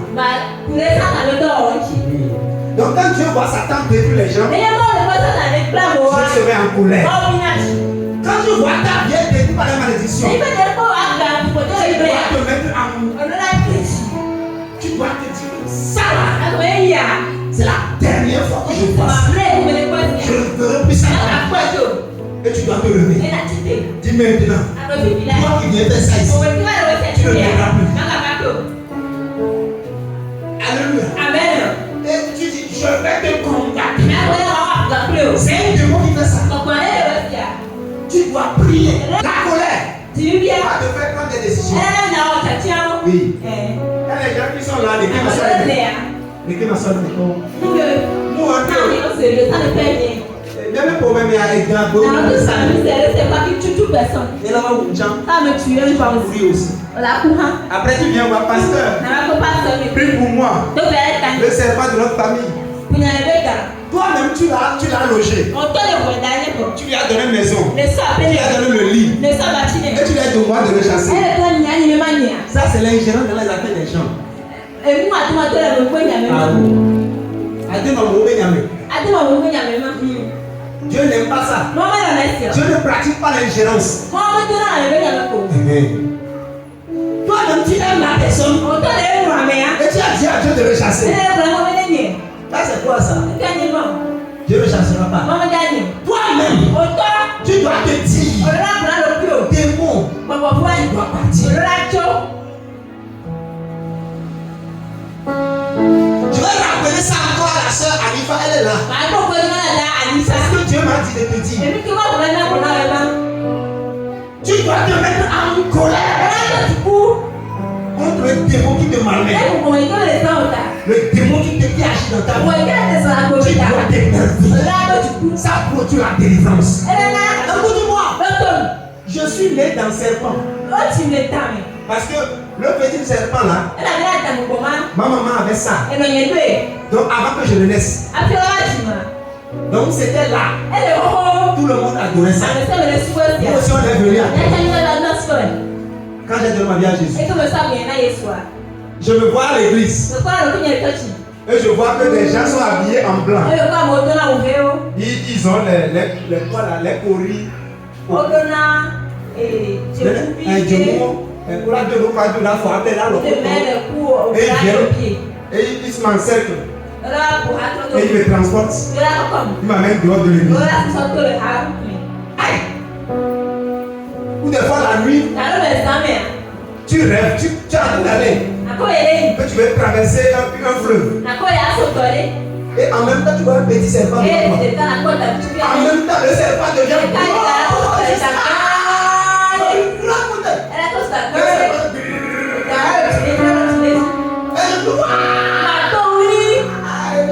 Speaker 1: Donc quand Dieu voit Satan détruire les gens, Dieu se met en colère. Quand tu vois ta vie détruite par la malédiction, tu dois te mettre en tu dois te dire ça là, c'est la dernière fois que je vois ça. Je ne ferai plus ça. Et tu dois te lever. Dis maintenant, toi qui viens faire ça ici, tu ne verras plus. Alléluia. Amen. Et tu dis, je vais te combattre. C'est un démon qui fait ça. Tu dois prier. La colère va te faire prendre des décisions. Oui. Il y a les gens qui sont là, les qui m'assoient. Les qui m'assoient. Nous, on peut. Il y a le problème, il y a les gars. Et là, on prie aussi. Après, tu viens voir pasteur. Prie pour moi. Le servant de notre famille. Toi-même, tu l'as logé. Tu lui as donné une maison. Tu lui as donné le lit. Et tu lui as demandé de le chasser. Ça, c'est l'ingérence dans les affaires des gens. Dieu n'aime pas ça. Dieu ne pratique pas l'ingérence. Toi-même, tu aimes la personne. Et tu as dit à Dieu de le chasser. Là, c'est quoi ça? Dieu ne le chassera pas. Toi-même, tu dois te dire démon, tu dois partir. Je vais rappeler ça encore à la soeur Anifa, elle est là. Parce que Dieu m'a dit de te dire. Tu dois te mettre en colère contre le démon qui te malmène. Le démon qui agit dans ta vie. Tu dois t'énerver. Ça produit la délivrance. Écoute-moi. Je suis né dans le serpent. Parce que le petit serpent là, ma maman avait ça. Donc avant que je le naisse, Donc c'était là. Tout le monde adorait ça. Nous aussi on est venu. Quand j'ai donné ma vie à Jésus, je me vois à l'église. Et je vois que des gens sont habillés en blanc. Ils ont les coris. Et ils m'encerclent. Et ils me transportent. Ils m'amènent dehors de l'église. Aïe! Ou des fois la nuit, tu rêves, tu as envie d'aller. Que tu veux traverser un fleuve. Et en même temps, tu vois un petit serpent. En même temps, le serpent devient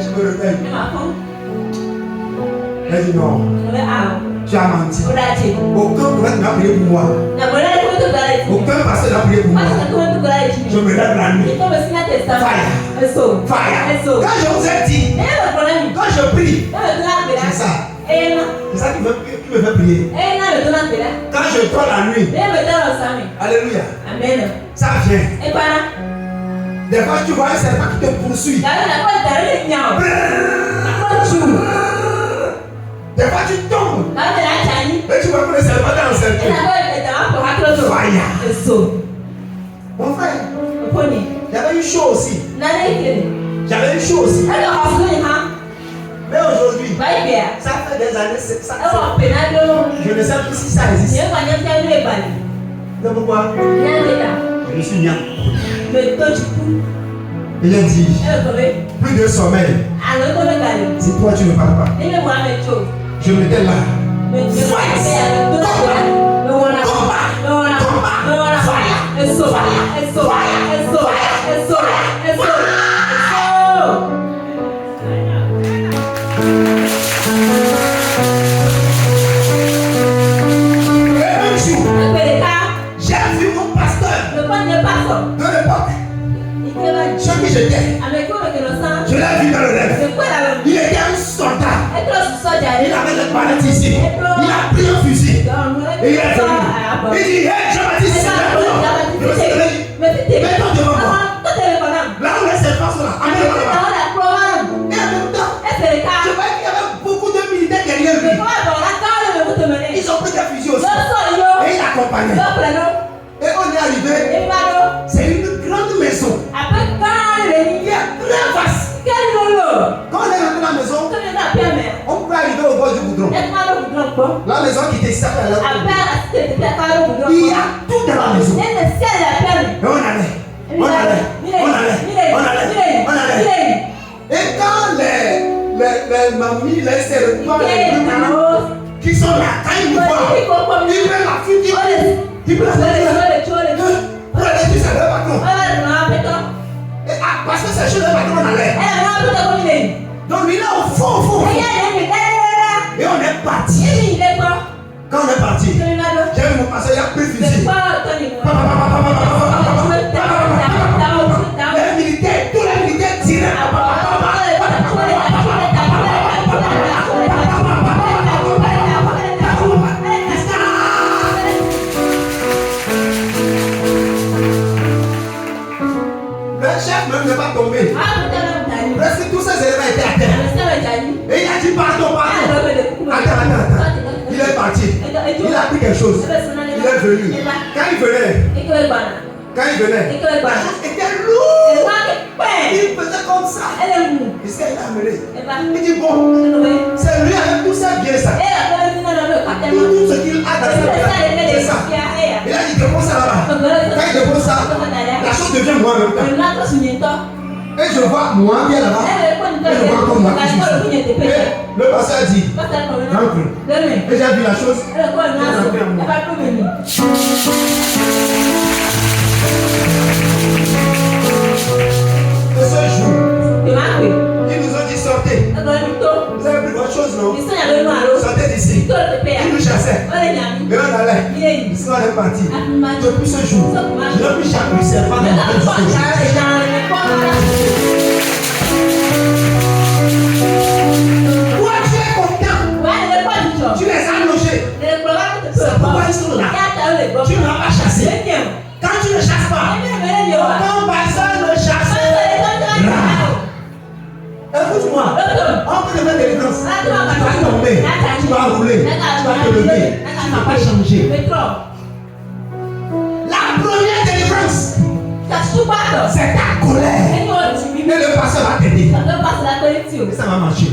Speaker 1: je me réveille. Elle dit non. Tu as menti. Aucun prophète n'a prié pour moi. Aucun pasteur n'a prié pour moi. Je me lève la nuit. Fire. Quand je vous ai dit, quand je prie, c'est ça. C'est ça qui me fait prier. Quand je dors la nuit, alléluia.
Speaker 3: Amen.
Speaker 1: Ça vient. Des fois, tu vois un serpent qui te poursuit. Des fois, tu tombes. Et tu vois que le serpent est encerclé. Fire. Mon frère, j'avais eu chaud aussi. J'avais eu chaud aussi. Mais aujourd'hui, ça fait des années, je ne sais plus si ça existe. Mais pourquoi? Je suis bien. Il a dit, plus de sommeil. Si toi tu ne parles pas, je m'étais là. J'ai vu mon pasteur de l'époque. Ce qui j'étais, je l'ai vu dans le rêve. Il était un soldat. Il avait le palette ici. Il a pris un fusil. Et il est venu. Il dit, hey, Jean-Baptiste, c'est là. Je me suis réveillé. Mets-toi devant moi. Là où les serpents sont là. Amène-moi là-bas. Et en même temps, je voyais qu'il y avait beaucoup de militaires derrière lui. Ils ont pris des fusils aussi. Et il accompagnait. Et on est arrivé. C'est une grande maison. Il est très vaste. Quand on est rentré dans la maison, on pouvait arriver au bord du goudron. La maison qui était ici s'appelle la il y a tout dans la maison. Et on allait. Et quand les mamies, les sœurs, qui sont là, quand ils nous voient, ils prennent la fuite, ils prennent la fuite. Pour aller dire c'est le patron. Parce que c'est chez le patron on allait. Donc il est au fond. Et on est parti. Quand on est parti, j'ai vu mon pasteur, il a pris le fusil. Les militaires, tous les militaires tiraient. Le chef même n'est pas tombé. Presque tous ces éléments étaient à terre. Et il a dit pardon. Attends. Il est parti. Il a pris quelque chose. Il est venu. Quand il venait, la chose était lourde. Il faisait comme ça. Il s'est amené. Il dit bon, c'est lui avec tout ça bien ça. Tout ce qu'il a dans sa vie, c'est ça. Il a dit dépose ça là-bas. Quand il dépose ça, la chose devient moi en même temps. Et je vois moi bien là-bas. Et je vois comme moi. Et le pasteur a dit, rentre. Et j'ai vu la chose. Et ce jour, ils nous ont dit sortez. Vous avez pris votre chose, non? Sortez d'ici. Ils nous chassaient. Mais on allait. Ici on est parti. Depuis ce jour, je n'ai plus jamais vu ces femmes. Watch it! te faire délivrance, tu vas tomber, tu vas rouler, tu vas te lever, tu ne vas pas changer. La première délivrance, c'est ta colère. Et le pasteur va t'aider. Et ça va marcher.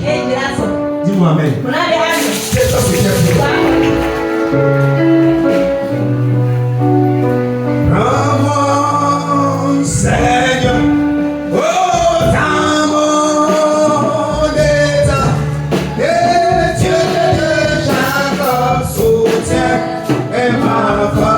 Speaker 1: Dis-moi amen. C'est ça que j'ai Bravo, Seigneur. Oh, dans mon état. Et Dieu de Jacob soutient et ma foi.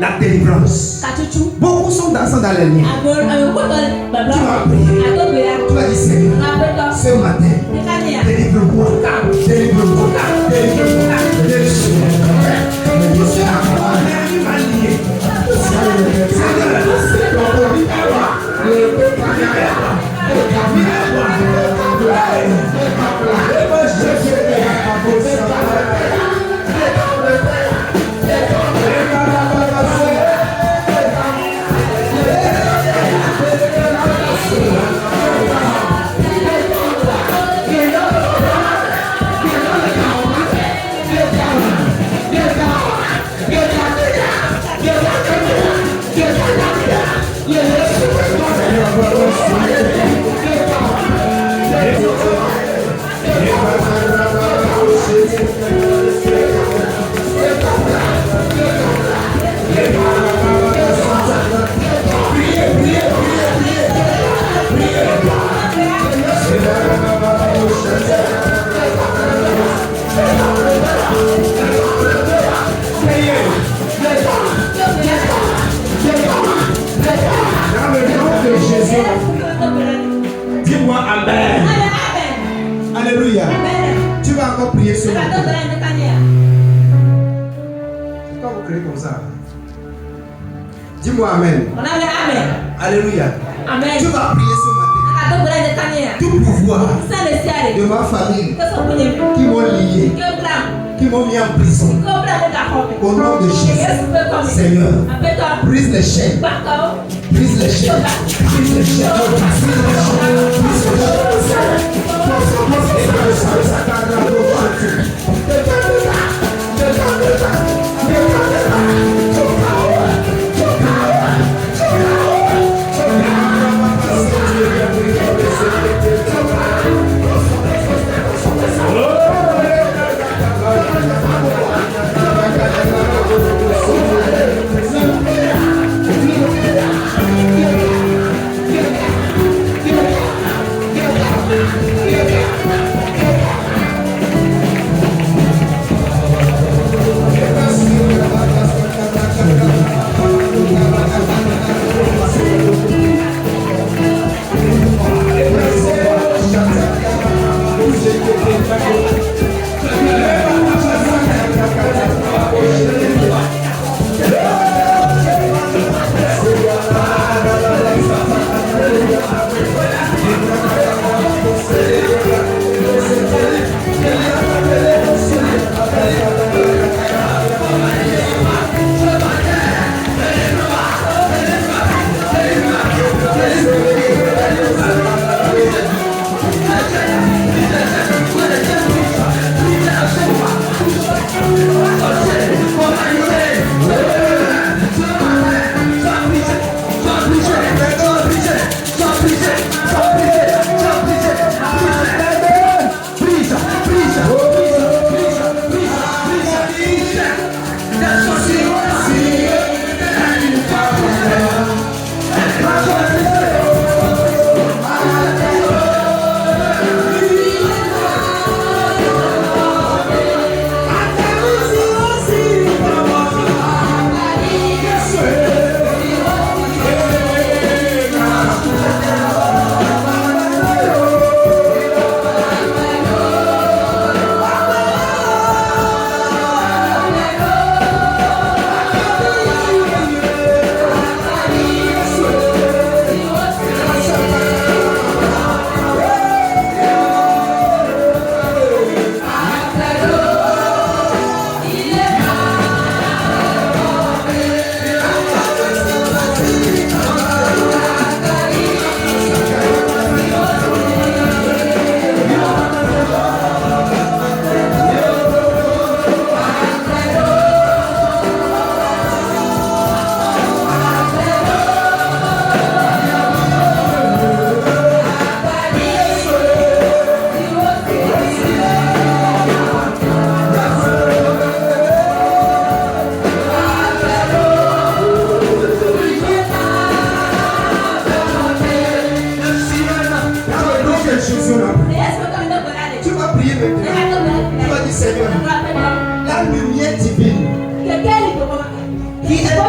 Speaker 1: La délivrance. Beaucoup sont dans les liens. Tu vas prier. Tu vas dire Seigneur, ce matin, délivre-moi. Délivre-moi. Délivre-moi. Délivre-moi. Je suis à toi, il m'a lié. Dis-moi amen. Alléluia. Tu vas encore prier ce matin. Pourquoi vous criez comme ça? Dis-moi amen. Alléluia. Tu vas prier ce matin. Tout pouvoir de ma famille qui m'ont lié, qui m'ont mis en prison, au nom de Jésus, Seigneur, brise les chaînes. Brise les chaînes. Brise les chaînes. Brise les chaînes.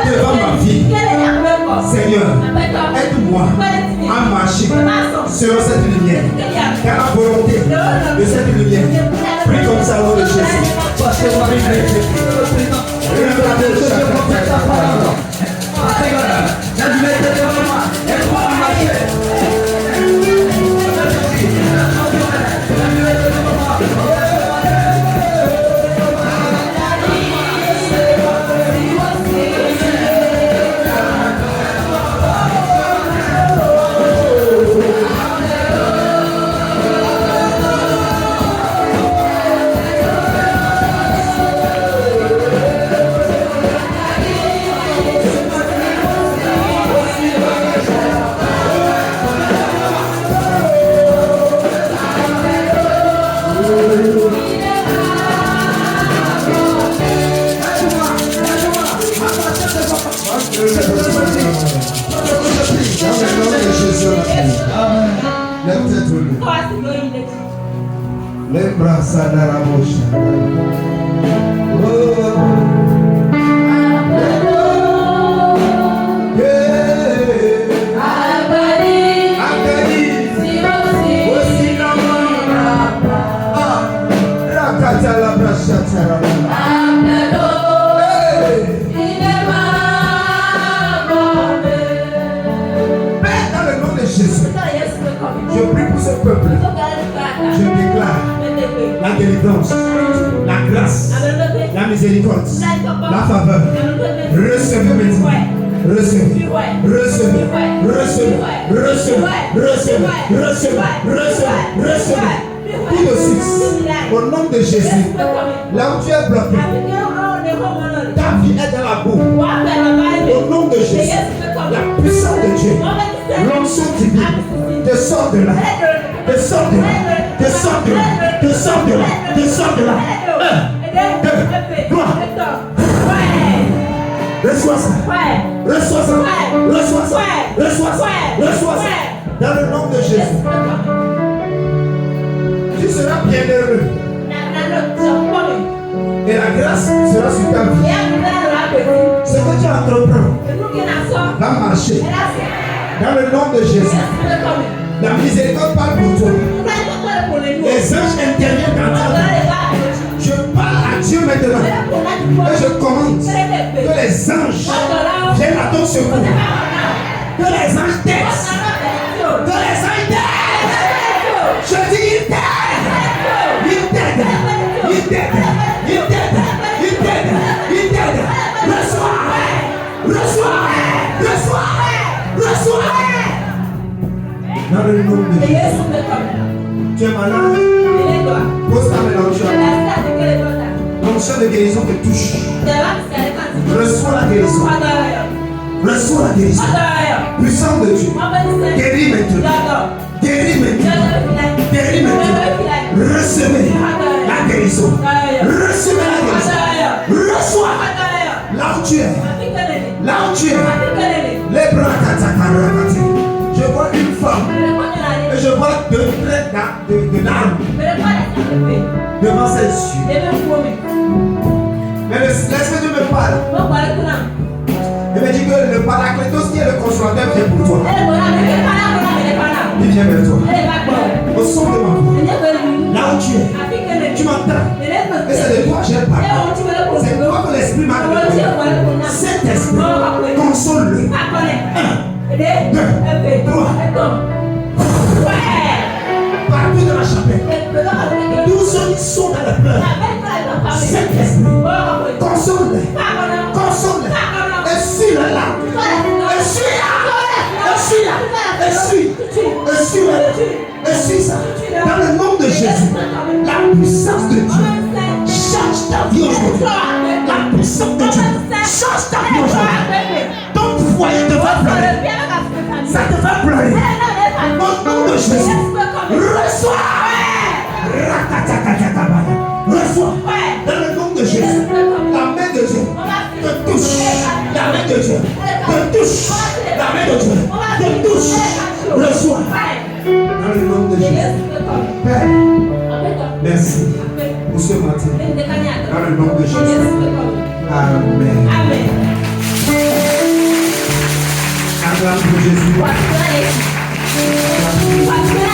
Speaker 1: devant ma vie. Seigneur, aide-moi à marcher selon cette lumière. Dans la volonté de cette lumière. Prie comme ça au nom de Jésus. Je prie pour ce peuple. Je déclare la délivrance, la grâce, la miséricorde, la faveur. Recevez maintenant. Recevez, recevez, recevez, recevez, recevez, recevez, recevez. Tout de suite, au nom de Jésus, là où tu es bloqué, ta vie est dans la boue. Au nom de Jésus, la puissance de Dieu, l'onction divine, descends de là, descends de là, descends de là, descends de là, descends de là. 1, 2, 3. Reçois ça, reçois ça, reçois ça, reçois ça, reçois ça. Dans le nom de Jésus, tu seras bien heureux. Et la grâce sera sur ta vie. Ce que tu entreprends va marcher. Dans le nom de Jésus. La miséricorde parle pour toi. Les anges interviennent dans ta vie. Je parle à Dieu maintenant. Et je commande que les anges viennent à ton secours. Que les anges t'aident. Que les anges t'aident. Je dis ils t'aident. Ils t'aident. Ils t'aident. Ils t'aident. Ils t'aident. Ils t'aident. Reçois. Reçois. Reçois. Reçois. Dans le nom de Jésus. Tu es malade. Pose ta main là où tu es. L'onction de guérison te touche. Reçois la guérison. Reçois la guérison. Puissance de Dieu. Guéris maintenant. Guéris maintenant. Guéris maintenant. Recevez la guérison. Recevez la guérison. Reçois. Là où tu es. Là où tu es. Les bras katakarabati. Je vois une femme. Et je vois deux traits de larmes devant ses yeux. Mais l'Esprit de Dieu me parle. Il me dit que le Paraclétos qui est le consolateur vient pour toi. Il vient vers toi. Au son de ma voix. Là où tu es. Tu m'entends. Et c'est de toi que j'ai parlé. C'est toi que l'Esprit m'a donné. Cet esprit, console-le. 1, 2, 3. Partout dans la chapelle, tous ceux qui sont dans le pleurs, cet esprit, console-les, console-les, essuie-les là, essuie ça, dans le nom de Jésus, la puissance de Dieu, change ta vie aujourd'hui, la puissance de Dieu, change ta vie aujourd'hui, ton foyer te va pleurer, ça te va pleurer, au nom de Jésus. Reçois! Reçois! Dans le nom de Jésus, la main de Dieu te touche. La main de Dieu te touche. La main de Dieu te touche. Reçois! Dans le nom de Jésus. Père, merci pour ce matin. Dans le nom de Jésus. Amen. Acclame pour Jésus.
Speaker 2: Wàtúrà Yesu. Wàtúrà